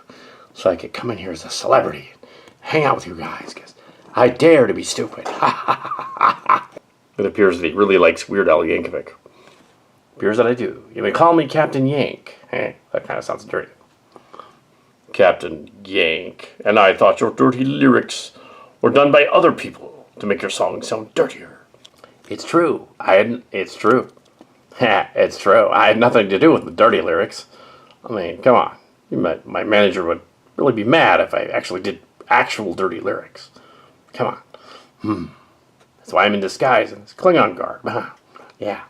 so I could come in here as a celebrity and hang out with you guys, because I dare to be stupid. It appears that he really likes Weird Al Yankovic. Appears that I do. You may call me Captain Yank. That kind of sounds dirty. Captain Yank. And I thought your dirty lyrics were done by other people to make your song sound dirtier. It's true. It's true. It's true. I had nothing to do with the dirty lyrics. I mean, come on. My manager would really be mad if I actually did actual dirty lyrics. Come on. That's why I'm in disguise in this Klingon garb. Yeah.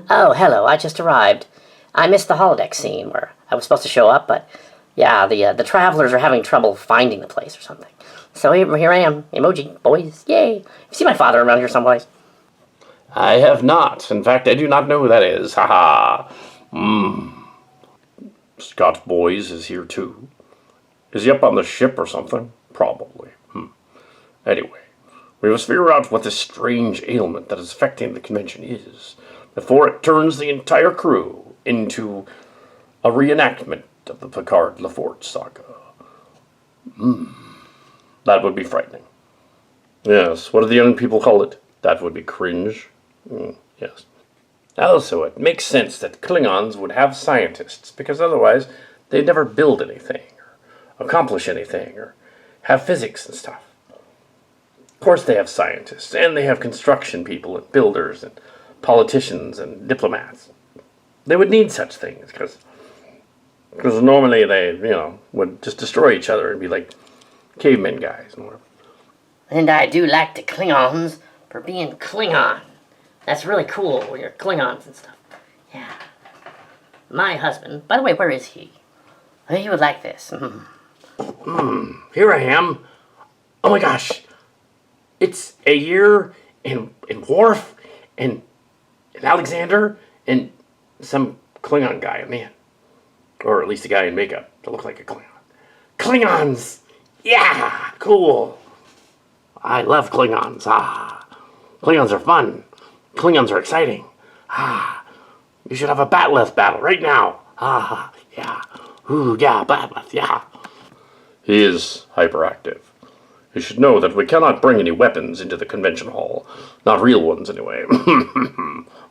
Oh, hello, I just arrived. I missed the holodeck scene where I was supposed to show up, but yeah, the travelers are having trouble finding the place or something. So here I am. Emoji, boys, yay. You see my father around here someplace? I have not. In fact, I do not know who that is. Haha. Scott Boys is here too. Is he up on the ship or something? Probably. Anyway, we must figure out what this strange ailment that is affecting the convention is before it turns the entire crew into a reenactment of the Picard-LaForge saga. That would be frightening. Yes, what do the young people call it? That would be cringe. Yes. Also, it makes sense that Klingons would have scientists, because otherwise they'd never build anything, or accomplish anything, or have physics and stuff. Of course they have scientists, and they have construction people, and builders, and politicians, and diplomats. They would need such things, because normally they, would just destroy each other and be like cavemen guys and whatever. And I do like the Klingons for being Klingon. That's really cool, where you're Klingons and stuff. Yeah. My husband, by the way, where is he? He would like this. Here I am. Oh my gosh. It's a year in Worf and Alexander and some Klingon guy, man. Or at least a guy in makeup to look like a Klingon. Klingons! Yeah! Cool! I love Klingons. Klingons are fun. Klingons are exciting. You should have a Batleth battle right now. Yeah. Ooh, yeah, Batleth, yeah. He is hyperactive. You should know that we cannot bring any weapons into the convention hall. Not real ones, anyway.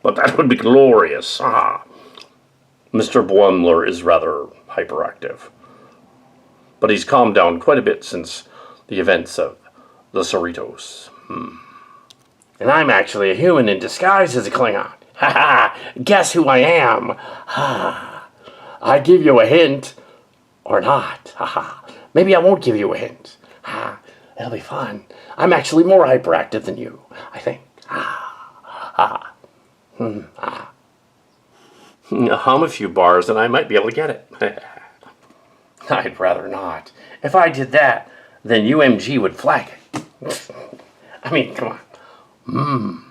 But that would be glorious. Mr. Boimler is rather hyperactive. But he's calmed down quite a bit since the events of the Cerritos. And I'm actually a human in disguise as a Klingon. Ha ha! Guess who I am? Ha! I give you a hint. Or not. Ha ha. Maybe I won't give you a hint. Ha! It'll be fun. I'm actually more hyperactive than you, I think. Ha! Ha! Ah. Hum a few bars and I might be able to get it. I'd rather not. If I did that, then UMG would flag it. I mean, come on.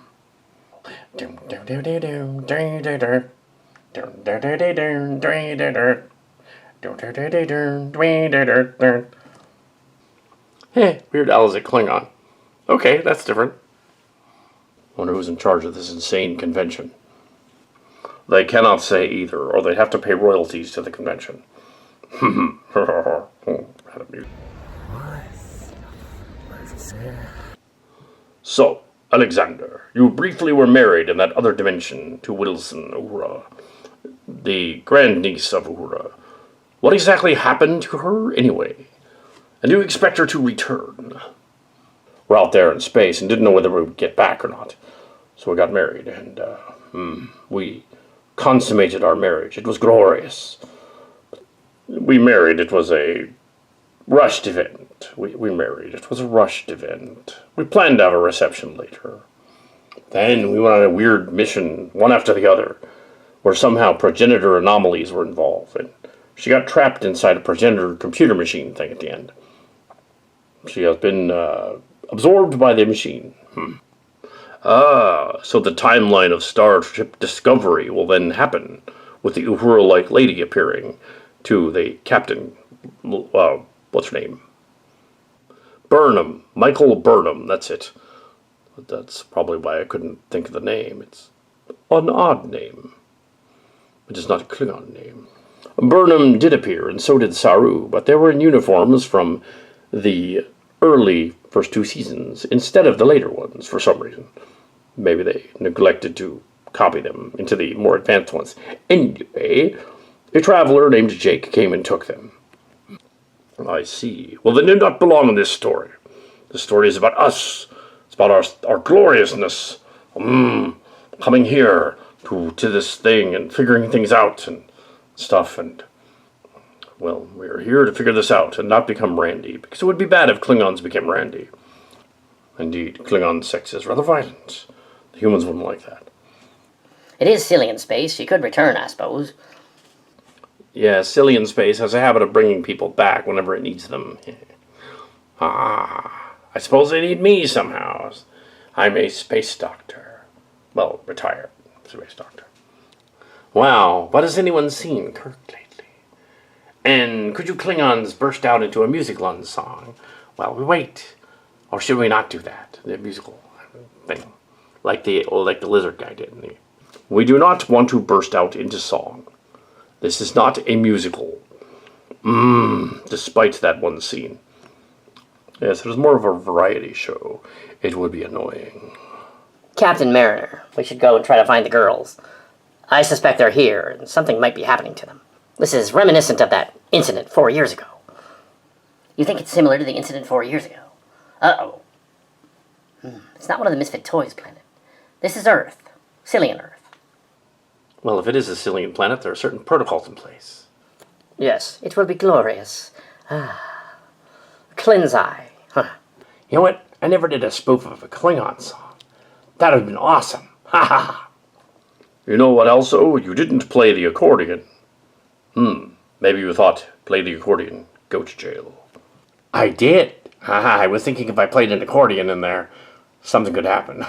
Weird Al is a Klingon. Okay, that's different. Wonder who's in charge of this insane convention. They cannot say either, or they'd have to pay royalties to the convention. So, Alexander, you briefly were married in that other dimension to Wilson Uhura, the grandniece of Uhura. What exactly happened to her, anyway? And do you expect her to return? We're out there in space and didn't know whether we would get back or not. So we got married, and we consummated our marriage. It was glorious. We married. It was a rushed event. We married. It was a rushed event. We planned to have a reception later. Then we went on a weird mission, one after the other, where somehow progenitor anomalies were involved, and she got trapped inside a progenitor computer machine thing at the end. She has been absorbed by the machine. So the timeline of Starship Discovery will then happen, with the Uhura-like lady appearing to the Captain, what's her name? Burnham. Michael Burnham, that's it. That's probably why I couldn't think of the name. It's an odd name. It is not a Klingon name. Burnham did appear, and so did Saru, but they were in uniforms from the early first two seasons, instead of the later ones, for some reason. Maybe they neglected to copy them into the more advanced ones. Anyway, a traveler named Jake came and took them. I see. Well, they do not belong in this story. The story is about us. It's about our gloriousness. Coming here to this thing and figuring things out and stuff. And, well, we're here to figure this out and not become randy, because it would be bad if Klingons became randy. Indeed, Klingon sex is rather violent. The humans wouldn't like that. It is silly in space. She could return, I suppose. Yeah, silly in space has a habit of bringing people back whenever it needs them. I suppose they need me somehow. I'm a space doctor. Well, retired space doctor. Wow, what has anyone seen Kirk lately? And could you Klingons burst out into a musical song while we wait? Or should we not do that? The musical thing. Like the lizard guy did. We do not want to burst out into song. This is not a musical. Despite that one scene. Yes, it was more of a variety show. It would be annoying. Captain Mariner, we should go and try to find the girls. I suspect they're here, and something might be happening to them. This is reminiscent of that incident 4 years ago. You think it's similar to the incident 4 years ago? Uh-oh. It's not one of the Misfit Toys planet. This is Earth. Cillian Earth. Well, if it is a Cillian planet, there are certain protocols in place. Yes, it will be glorious. Cleanse eye. Huh. You know what? I never did a spoof of a Klingon song. That would have been awesome. Ha ha. You know what else, though? You didn't play the accordion. Maybe you thought, play the accordion, go to jail. I did. I was thinking if I played an accordion in there, something could happen.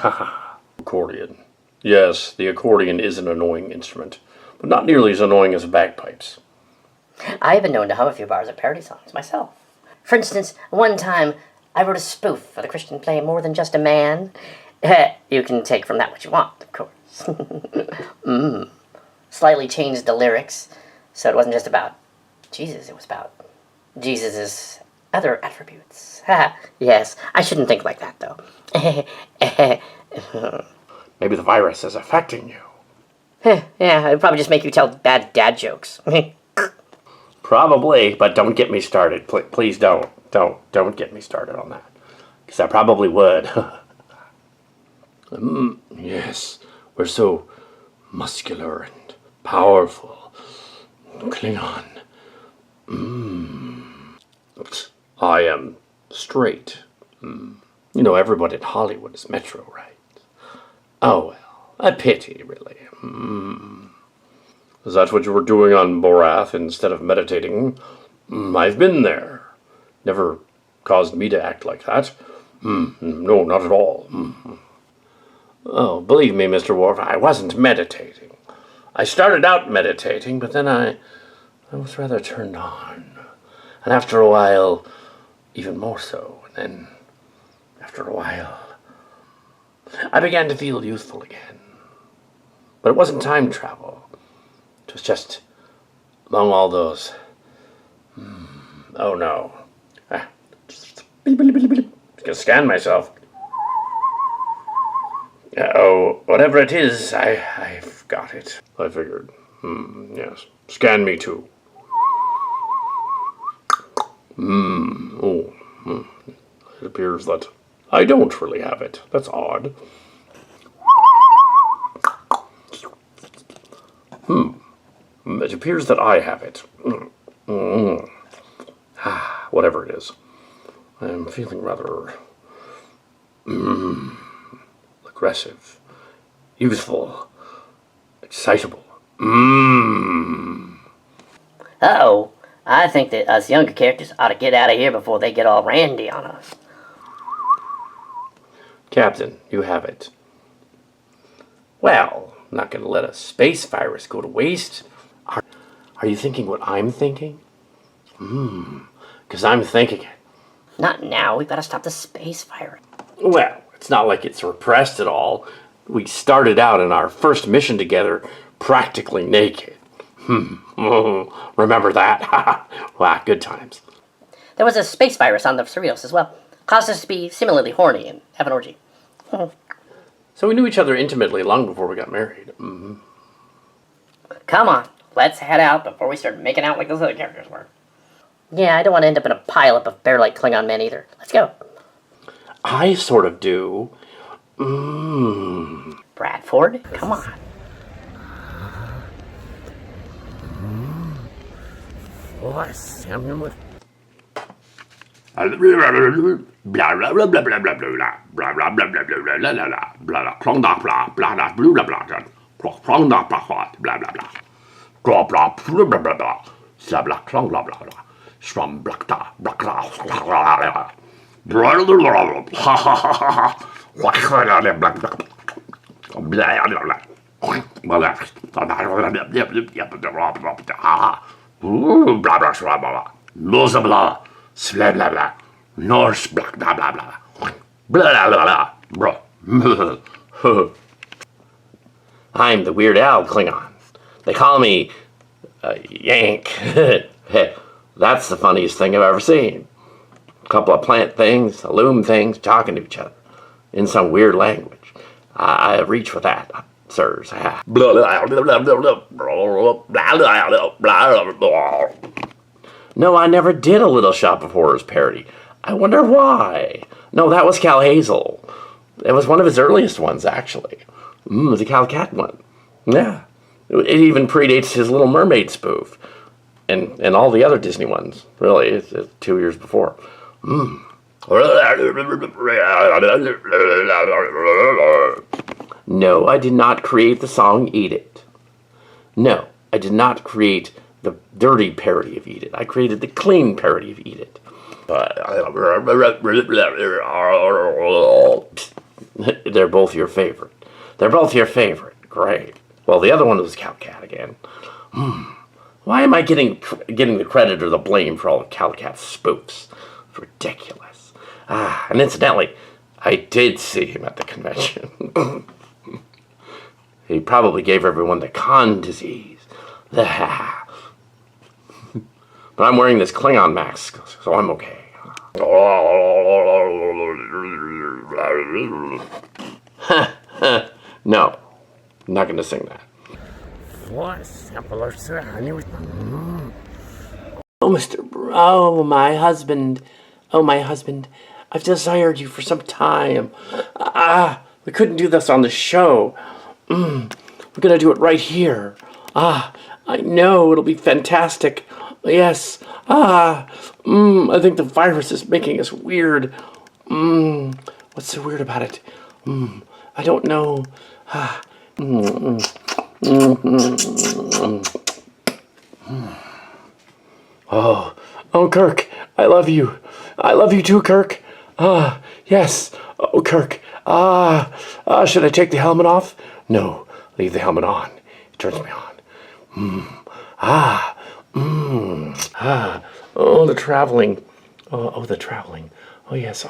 Accordion. Yes, the accordion is an annoying instrument, but not nearly as annoying as bagpipes. I have been known to hum a few bars of parody songs myself. For instance, one time I wrote a spoof for the Christian play More Than Just a Man. You can take from that what you want, of course. Slightly changed the lyrics, so it wasn't just about Jesus, it was about Jesus' other attributes. Yes, I shouldn't think like that, though. Maybe the virus is affecting you. Yeah, it'd probably just make you tell bad dad jokes. Probably, but don't get me started. Please don't get me started on that. Because I probably would. Yes, we're so muscular and powerful Klingon. I am straight. You know, everyone in Hollywood is metro, right? Oh, well, a pity, really. Is that what you were doing on Borath instead of meditating? I've been there. Never caused me to act like that. No, not at all. Oh, believe me, Mr. Worf, I wasn't meditating. I started out meditating, but then I was rather turned on. And after a while, even more so. And then, after a while, I began to feel youthful again. But it wasn't time travel. It was just among all those... Oh, no. Just gonna scan myself. Oh, whatever it is, I've got it. I figured. Yes. Scan me too. It appears that I don't really have it. That's odd. It appears that I have it. Whatever it is. I'm feeling rather... aggressive. Youthful. Excitable. Uh-oh. I think that us younger characters ought to get out of here before they get all randy on us. Captain, you have it. Well, I'm not going to let a space virus go to waste. Are you thinking what I'm thinking? Because I'm thinking it. Not now. We've got to stop the space virus. Well, it's not like it's repressed at all. We started out in our first mission together practically naked. Remember that? Wow, good times. There was a space virus on the Rios as well. Caused us to be similarly horny and have an orgy. So we knew each other intimately long before we got married. Come on. Let's head out before we start making out like those other characters were. Yeah, I don't want to end up in a pileup of bear-like Klingon men either. Let's go. I sort of do. Bradford, come on. What's Norse blah blah blah blah blah blah blah blah. I'm the Weird Al Klingon. They call me Yank. That's the funniest thing I've ever seen. A couple of plant things, a loom things, talking to each other in some weird language. I reach for that, sirs. No, I never did a Little Shop of Horrors parody. I wonder why. No, that was Cal Hazel. It was one of his earliest ones, actually. It was a Cal Cat one. Yeah. It even predates his Little Mermaid spoof. And all the other Disney ones. Really, it's 2 years before. No, I did not create the song Eat It. No, I did not create the dirty parody of Eat It. I created the clean parody of Eat It. They're both your favorite. They're both your favorite. Great. Well, the other one was Cal Cat again. Why am I getting the credit or the blame for all the Cal Cat spoofs? It's ridiculous. And incidentally, I did see him at the convention. He probably gave everyone the con disease. But I'm wearing this Klingon mask, so I'm okay. No, I'm not going to sing that. Oh, Oh, my husband. Oh, my husband. I've desired you for some time. We couldn't do this on the show. We're gonna do it right here. Ah, I know, it'll be fantastic. Yes. I think the virus is making us weird. What's so weird about it? I don't know. Oh, Kirk, I love you. I love you too, Kirk. Yes. Oh, Kirk. Should I take the helmet off? No, leave the helmet on. It turns me on. Oh, the traveling. Oh, the traveling. Oh, yes.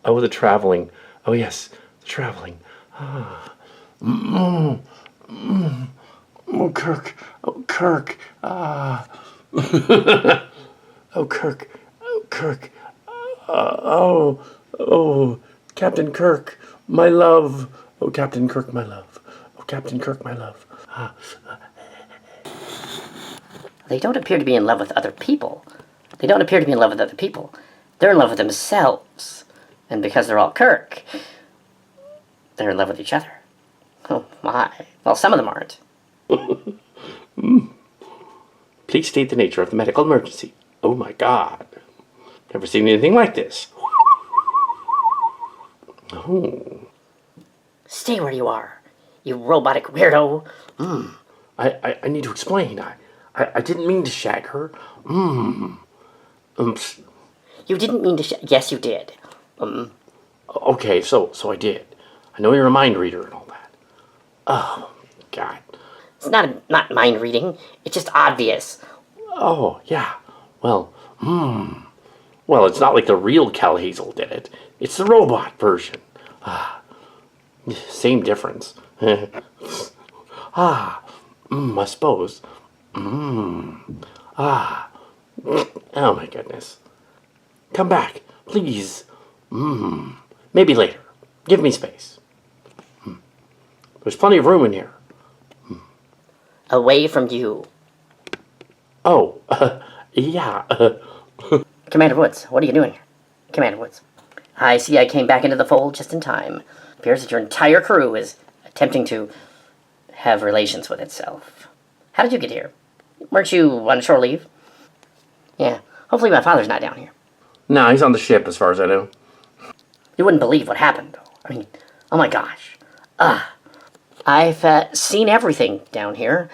Oh, the traveling. Oh, yes, the traveling. Oh, Kirk. Oh, Kirk. Oh, Kirk. Oh, Kirk. Oh, Captain Kirk, my love. Oh, Captain Kirk, my love. Oh, Captain Kirk, my love. They don't appear to be in love with other people. They don't appear to be in love with other people. They're in love with themselves. And because they're all Kirk, they're in love with each other. Oh, my. Well, some of them aren't. Please state the nature of the medical emergency. Oh, my God. Never seen anything like this. Oh. Stay where you are, you robotic weirdo. I need to explain. I didn't mean to shag her. You didn't mean to yes, you did. Okay, so I did. I know you're a mind reader and all that. Oh, God. It's not mind reading. It's just obvious. Oh, yeah. Well, Well, it's not like the real Cal Hazel did it. It's the robot version. Same difference. I suppose. Oh, my goodness. Come back, please. Maybe later. Give me space. There's plenty of room in here. Away from you. Oh, yeah. Commander Woods, what are you doing here? Commander Woods. I see I came back into the fold just in time. Appears that your entire crew is attempting to have relations with itself. How did you get here? Weren't you on shore leave? Yeah, hopefully my father's not down here. No, he's on the ship as far as I know. You wouldn't believe what happened, though. I mean, oh my gosh. I've seen everything down here.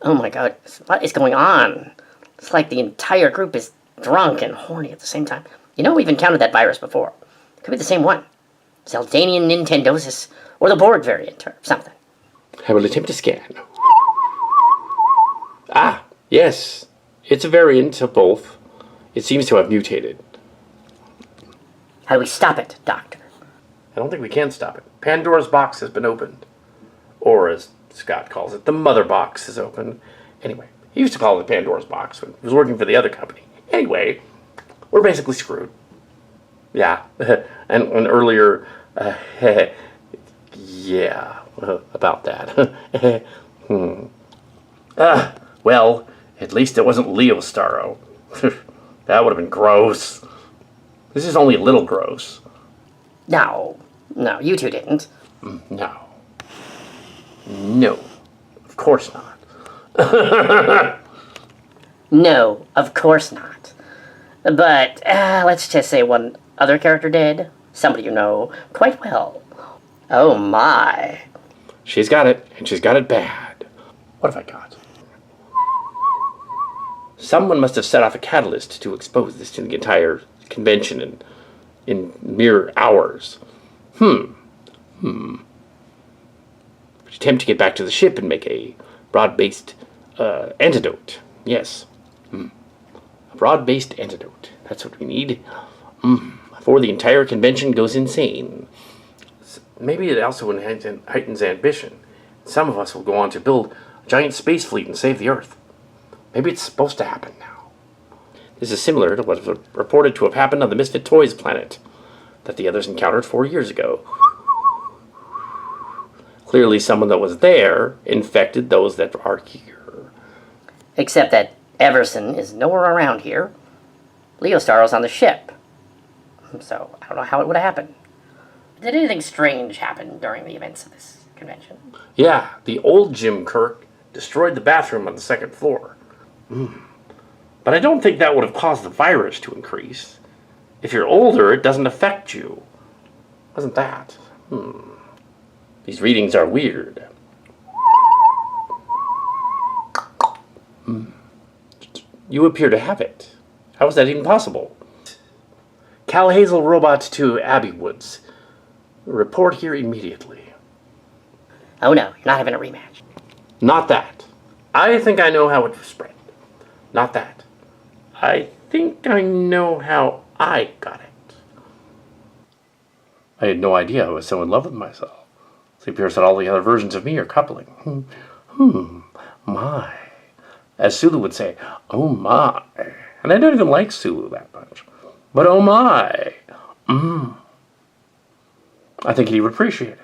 Oh my god, what is going on? It's like the entire group is drunk and horny at the same time. You know, we've encountered that virus before. Could be the same one. Zeldanian Nintendosis, or the Borg variant, or something. I will attempt to scan. Yes. It's a variant of both. It seems to have mutated. How do we stop it, Doctor? I don't think we can stop it. Pandora's box has been opened. Or, as Scott calls it, the mother box is open. Anyway, he used to call it Pandora's box when he was working for the other company. Anyway, we're basically screwed. Yeah. and earlier, yeah, about that. Well, at least it wasn't Leo Starro. That would have been gross. This is only a little gross. No, you two didn't. No. No. Of course not. No, of course not. But, let's just say one other character did. Somebody you know quite well. Oh my. She's got it, and she's got it bad. What have I got? Someone must have set off a catalyst to expose this to the entire convention in mere hours. Attempt to get back to the ship and make a broad-based antidote. Yes. A broad-based antidote. That's what we need. Before the entire convention goes insane. Maybe it also heightens ambition. Some of us will go on to build a giant space fleet and save the Earth. Maybe it's supposed to happen now. This is similar to what was reported to have happened on the Misfit Toys planet that the others encountered 4 years ago. Clearly someone that was there infected those that are here. Except that Everson is nowhere around here. Leo Starro's on the ship. So, I don't know how it would have happened. Did anything strange happen during the events of this convention? Yeah, the old Jim Kirk destroyed the bathroom on the second floor. But I don't think that would have caused the virus to increase. If you're older, it doesn't affect you. Wasn't that? These readings are weird. You appear to have it. How is that even possible? Cal Hazel robot to Abbey Woods. Report here immediately. Oh no, you're not having a rematch. Not that. I think I know how it was spread. Not that. I think I know how I got it. I had no idea I was so in love with myself. It appears that all the other versions of me are coupling. My. As Sulu would say, oh my. And I don't even like Sulu that much. But oh my. I think he would appreciate it.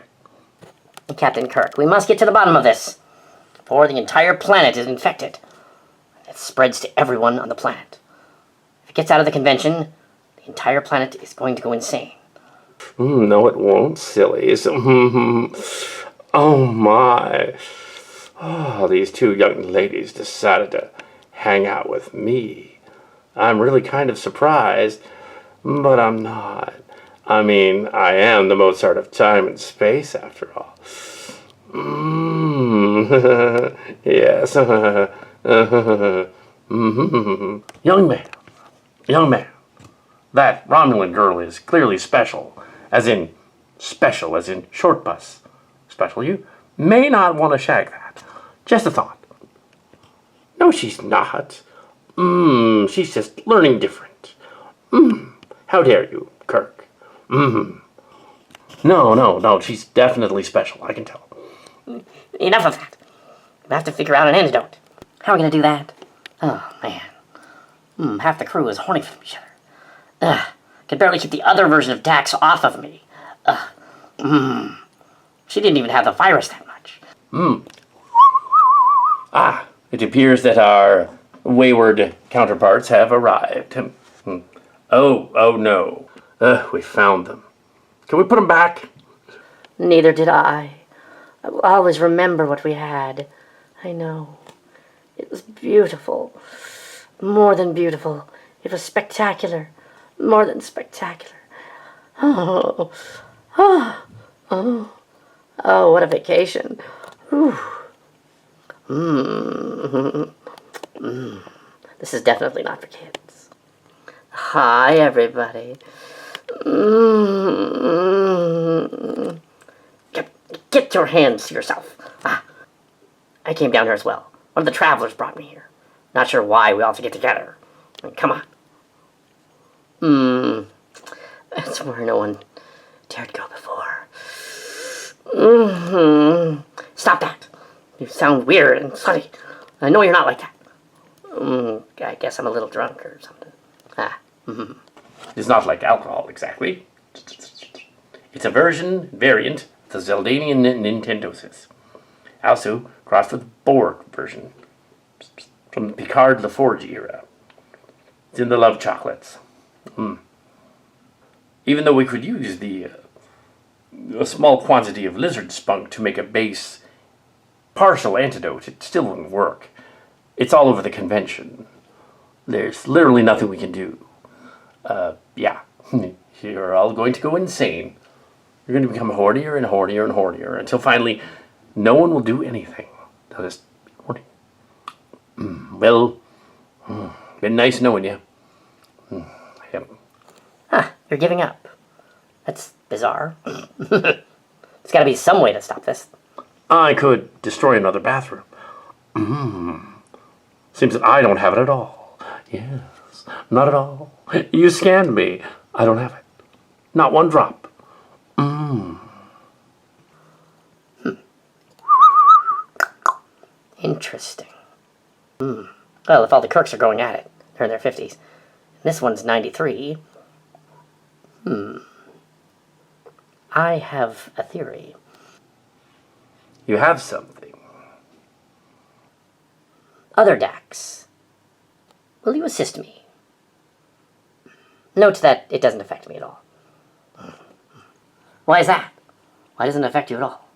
Captain Kirk, we must get to the bottom of this before the entire planet is infected. It spreads to everyone on the planet. If it gets out of the convention, the entire planet is going to go insane. No, it won't, sillies. Oh my. Oh, these two young ladies decided to hang out with me. I'm really kind of surprised, but I'm not. I mean, I am the Mozart of time and space, after all. Yes. Young man, that Romulan girl is clearly special, as in short bus. Special, you may not want to shag that. Just a thought. No, she's not. She's just learning different. How dare you, Kirk? No, she's definitely special, I can tell. Enough of that. We have to figure out an antidote. How are we going to do that? Oh, man. Half the crew is horny for each other. Could barely keep the other version of Dax off of me. She didn't even have the virus that much. It appears that our wayward counterparts have arrived. Oh no. We found them. Can we put them back? Neither did I. I will always remember what we had. I know. It was beautiful. More than beautiful. It was spectacular. More than spectacular. Oh, what a vacation. This is definitely not for kids. Hi, everybody. Get your hands to yourself. I came down here as well. One of the travelers brought me here. Not sure why we all have to get together. I mean, come on. That's where no one dared go before. Stop that. You sound weird and slutty. I know you're not like that. I guess I'm a little drunk or something. It's not like alcohol, exactly. It's a variant of the Zeldanian Nintendosis. Also, crossed with the Borg version from the Picard LaForge era. It's in the love chocolates. Even though we could use a small quantity of lizard spunk to make a base partial antidote, it still wouldn't work. It's all over the convention. There's literally nothing we can do. Yeah. You're all going to go insane. You're going to become hornier and hornier and hornier until finally no one will do anything. They'll just be horny. Well, been nice knowing you. You're giving up. That's bizarre. There's got to be some way to stop this. I could destroy another bathroom. Seems that I don't have it at all. Yes, not at all. You scanned me. I don't have it. Not one drop. Interesting. Well, if all the Kirks are going at it, they're in their 50s. This one's 93. I have a theory. You have something. Other Dax, will you assist me? Note that it doesn't affect me at all. Why is that? Why doesn't it affect you at all?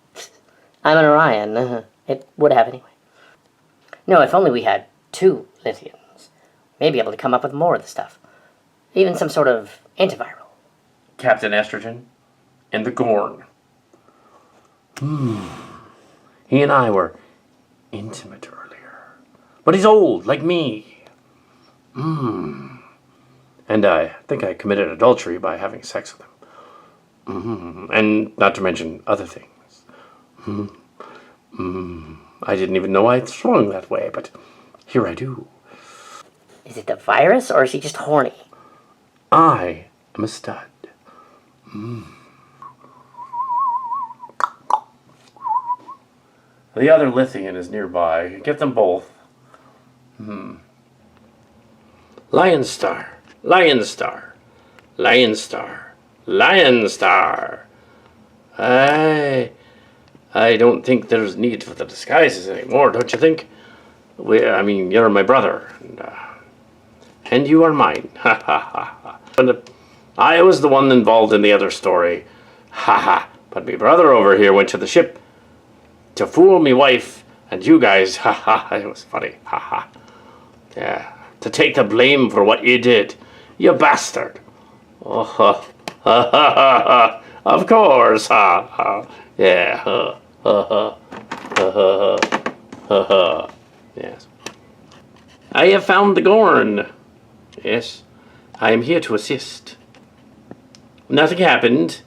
I'm an Orion. It would have anyway. No, if only we had 2 lithiums. Maybe able to come up with more of the stuff. Even some sort of antiviral. Captain Estrogen and the Gorn. He and I were intimate earlier. But he's old, like me. And I think I committed adultery by having sex with him. And not to mention other things. I didn't even know I swung that way, but here I do. Is it the virus, or is he just horny? I am a stud. The other Lithian is nearby. Get them both. Lion Star. Lion Star. Lion Star. Lion Star. I don't think there's need for the disguises anymore, don't you think? You're my brother. And you are mine. Ha ha ha ha. I was the one involved in the other story. Ha ha. But my brother over here went to the ship to fool me wife and you guys. Ha ha. It was funny. Ha ha. Yeah. To take the blame for what you did. You bastard. Oh, ha ha ha ha. Of course. Ha ha. Yeah. Ha ha ha. Ha ha ha. Ha. Yes. I have found the Gorn. Yes. I am here to assist. Nothing happened.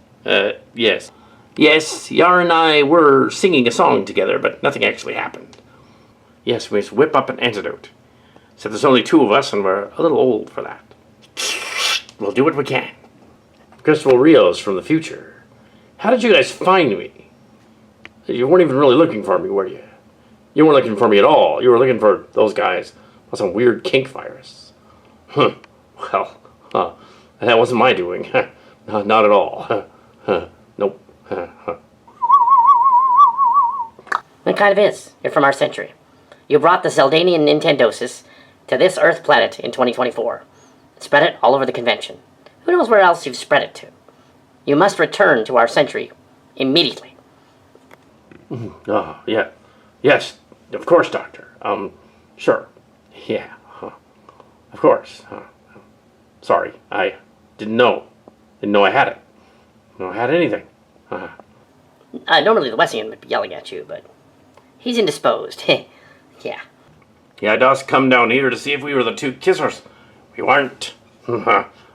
Yes. Yes, Yar and I were singing a song together, but nothing actually happened. Yes, we must whip up an antidote. So there's only 2 of us, and we're a little old for that. We'll do what we can. Chris Rios from the future. How did you guys find me? You weren't even really looking for me, were you? You weren't looking for me at all. You were looking for those guys with some weird kink virus. Well, that wasn't my doing. Not at all. Nope. It kind of is. You're from our century. You brought the Zeldanian Nintendosis to this Earth planet in 2024. Spread it all over the convention. Who knows where else you've spread it to? You must return to our century immediately. Yeah. Yes, of course, Doctor. Sure. Yeah. Of course. Sorry, I didn't know. Didn't know I had it. Didn't know I had anything. Normally the Wesleyan would be yelling at you, but he's indisposed. Yeah. Yeah, Doss come down here to see if we were the 2 kissers. We weren't.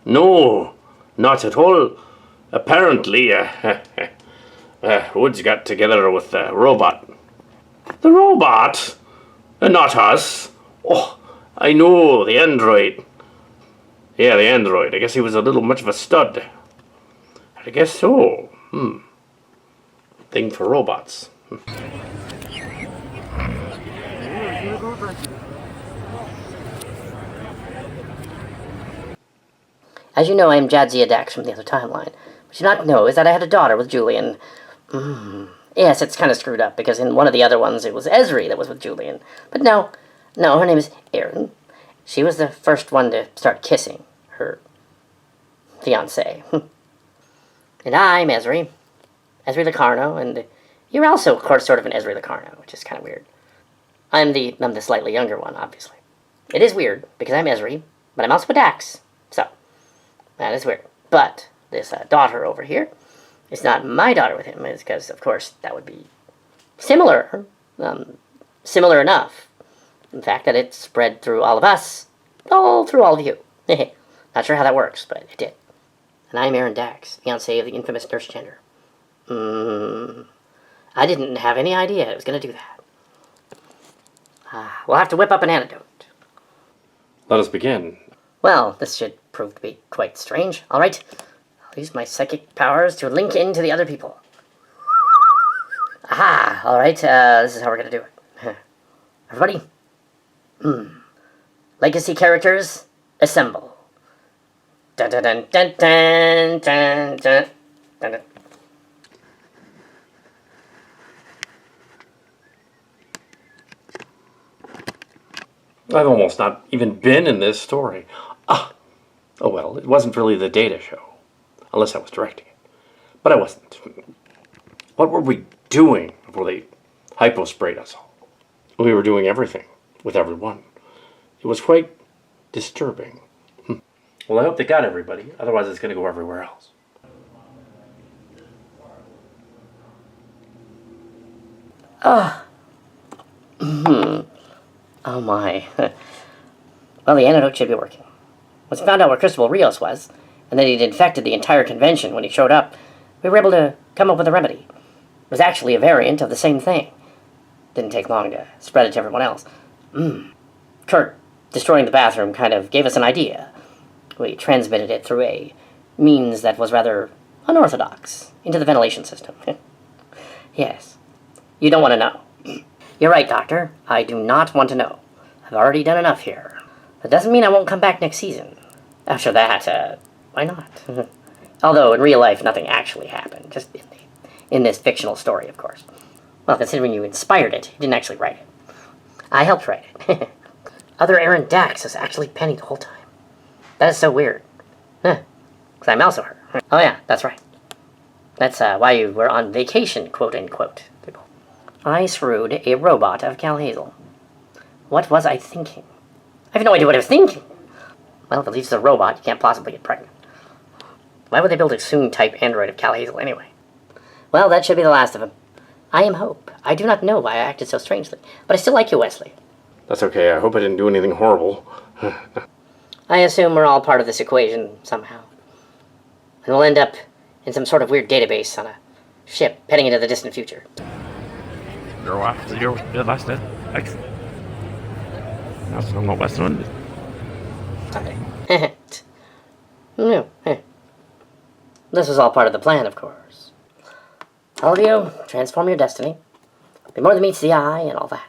No, not at all. Apparently, Woods got together with the robot. The robot? Not us. Oh, I know, the android. Yeah, the android. I guess he was a little much of a stud. I guess so. Thing for robots. As you know, I am Jadzia Dax from the other timeline. What you not know is that I had a daughter with Julian. Yes, it's kind of screwed up, because in one of the other ones it was Ezri that was with Julian. But no, her name is Erin. She was the first one to start kissing her fiancé. And I'm Ezri. Ezri Locarno, and you're also, of course, sort of an Ezri Locarno, which is kind of weird. I'm the slightly younger one, obviously. It is weird, because I'm Ezri, but I'm also a Dax. So, that is weird. But this daughter over here is not my daughter with him, is because, of course, that would be similar. Similar enough. In fact, that it spread through all of us, all through all of you. Not sure how that works, but it did. And I'm Aaron Dax, fiancé of the infamous nurse gender. I didn't have any idea it was going to do that. We'll have to whip up an antidote. Let us begin. Well, this should prove to be quite strange. All right, I'll use my psychic powers to link into the other people. Aha! All right, this is how we're going to do it. Everybody? Legacy characters, assemble. Dun dun dun dun dun dun dun dun dun. I've almost not even been in this story. Oh well, it wasn't really the data show, unless I was directing it. But I wasn't. What were we doing before they hypo-sprayed us all? We were doing everything with everyone. It was quite disturbing. Well, I hope they got everybody. Otherwise, it's going to go everywhere else. Oh my. Well, the antidote should be working. Once we found out where Chris Rios was, and that he'd infected the entire convention when he showed up, we were able to come up with a remedy. It was actually a variant of the same thing. Didn't take long to spread it to everyone else. Kirk destroying the bathroom kind of gave us an idea. We transmitted it through a means that was rather unorthodox into the ventilation system. Yes. You don't want to know. You're right, Doctor. I do not want to know. I've already done enough here. That doesn't mean I won't come back next season. After that, why not? Although, in real life, nothing actually happened. Just in this fictional story, of course. Well, considering you inspired it, you didn't actually write it. I helped write it. Other Aaron Dax was actually Penny the whole time. That is so weird. Because I'm also her. Oh yeah, that's right. That's why you were on vacation, quote-unquote. I screwed a robot of Cal Hazel. What was I thinking? I have no idea what I was thinking. Well, if it leaves a robot, you can't possibly get pregnant. Why would they build a Soon-type android of Cal Hazel anyway? Well, that should be the last of them. I am Hope. I do not know why I acted so strangely, but I still like you, Wesley. That's okay. I hope I didn't do anything horrible. I assume we're all part of this equation somehow. And we'll end up in some sort of weird database on a ship heading into the distant future. You're last day. Excellent. That's not Western London. No. This was all part of the plan, of course. All of you, transform your destiny. Be more than meets the eye and all that.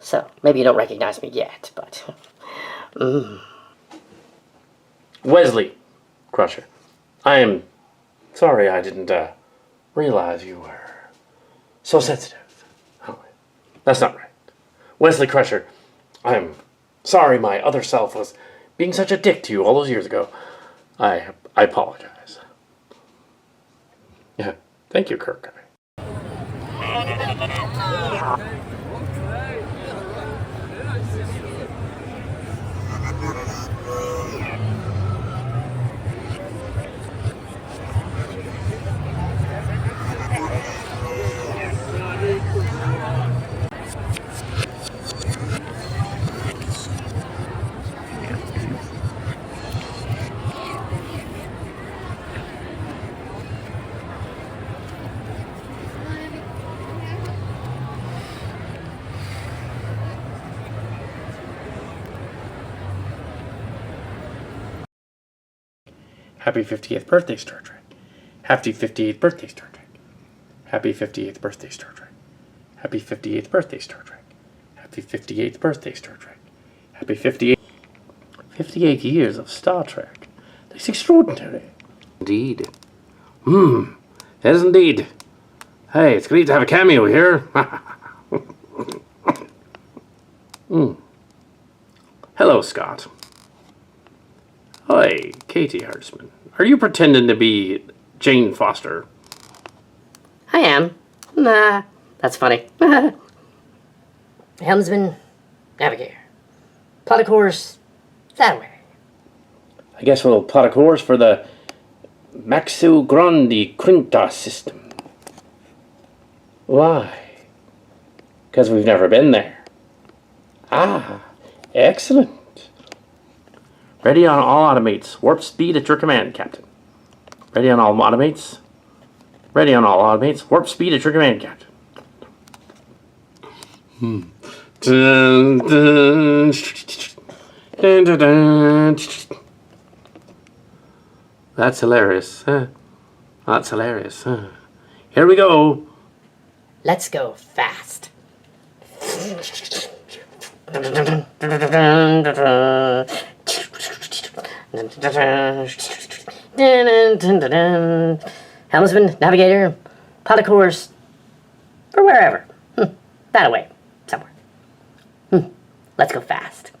So, maybe you don't recognize me yet, but... Wesley Crusher, I am sorry I didn't realize you were so sensitive. Oh, that's not right. Wesley Crusher, I am sorry my other self was being such a dick to you all those years ago. I apologize. Yeah, thank you, Kirk. Happy 50th birthday, Star Trek. Happy 58th birthday, Star Trek. Happy 58th birthday, Star Trek. Happy 58th birthday, Star Trek. Happy 58th birthday, Star Trek. Happy 58 years of Star Trek. That's extraordinary. Indeed. Yes, indeed. Hey, it's great to have a cameo here. Hello, Scott. Hi, Katie Hartzman. Are you pretending to be Jane Foster? I am. Nah, that's funny. Helmsman, navigator. Plot a course that way. I guess we'll plot a course for the Maxu Grandi Quinta system. Why? Because we've never been there. Ah, excellent. Ready on all automates. Warp speed at your command, Captain. Ready on all automates. Ready on all automates. Warp speed at your command, Captain. Dun, dun, dun, dun, dun. That's hilarious. That's hilarious. Here we go. Let's go fast. Helmsman, navigator, plot a course for wherever. That away, somewhere. Let's go fast.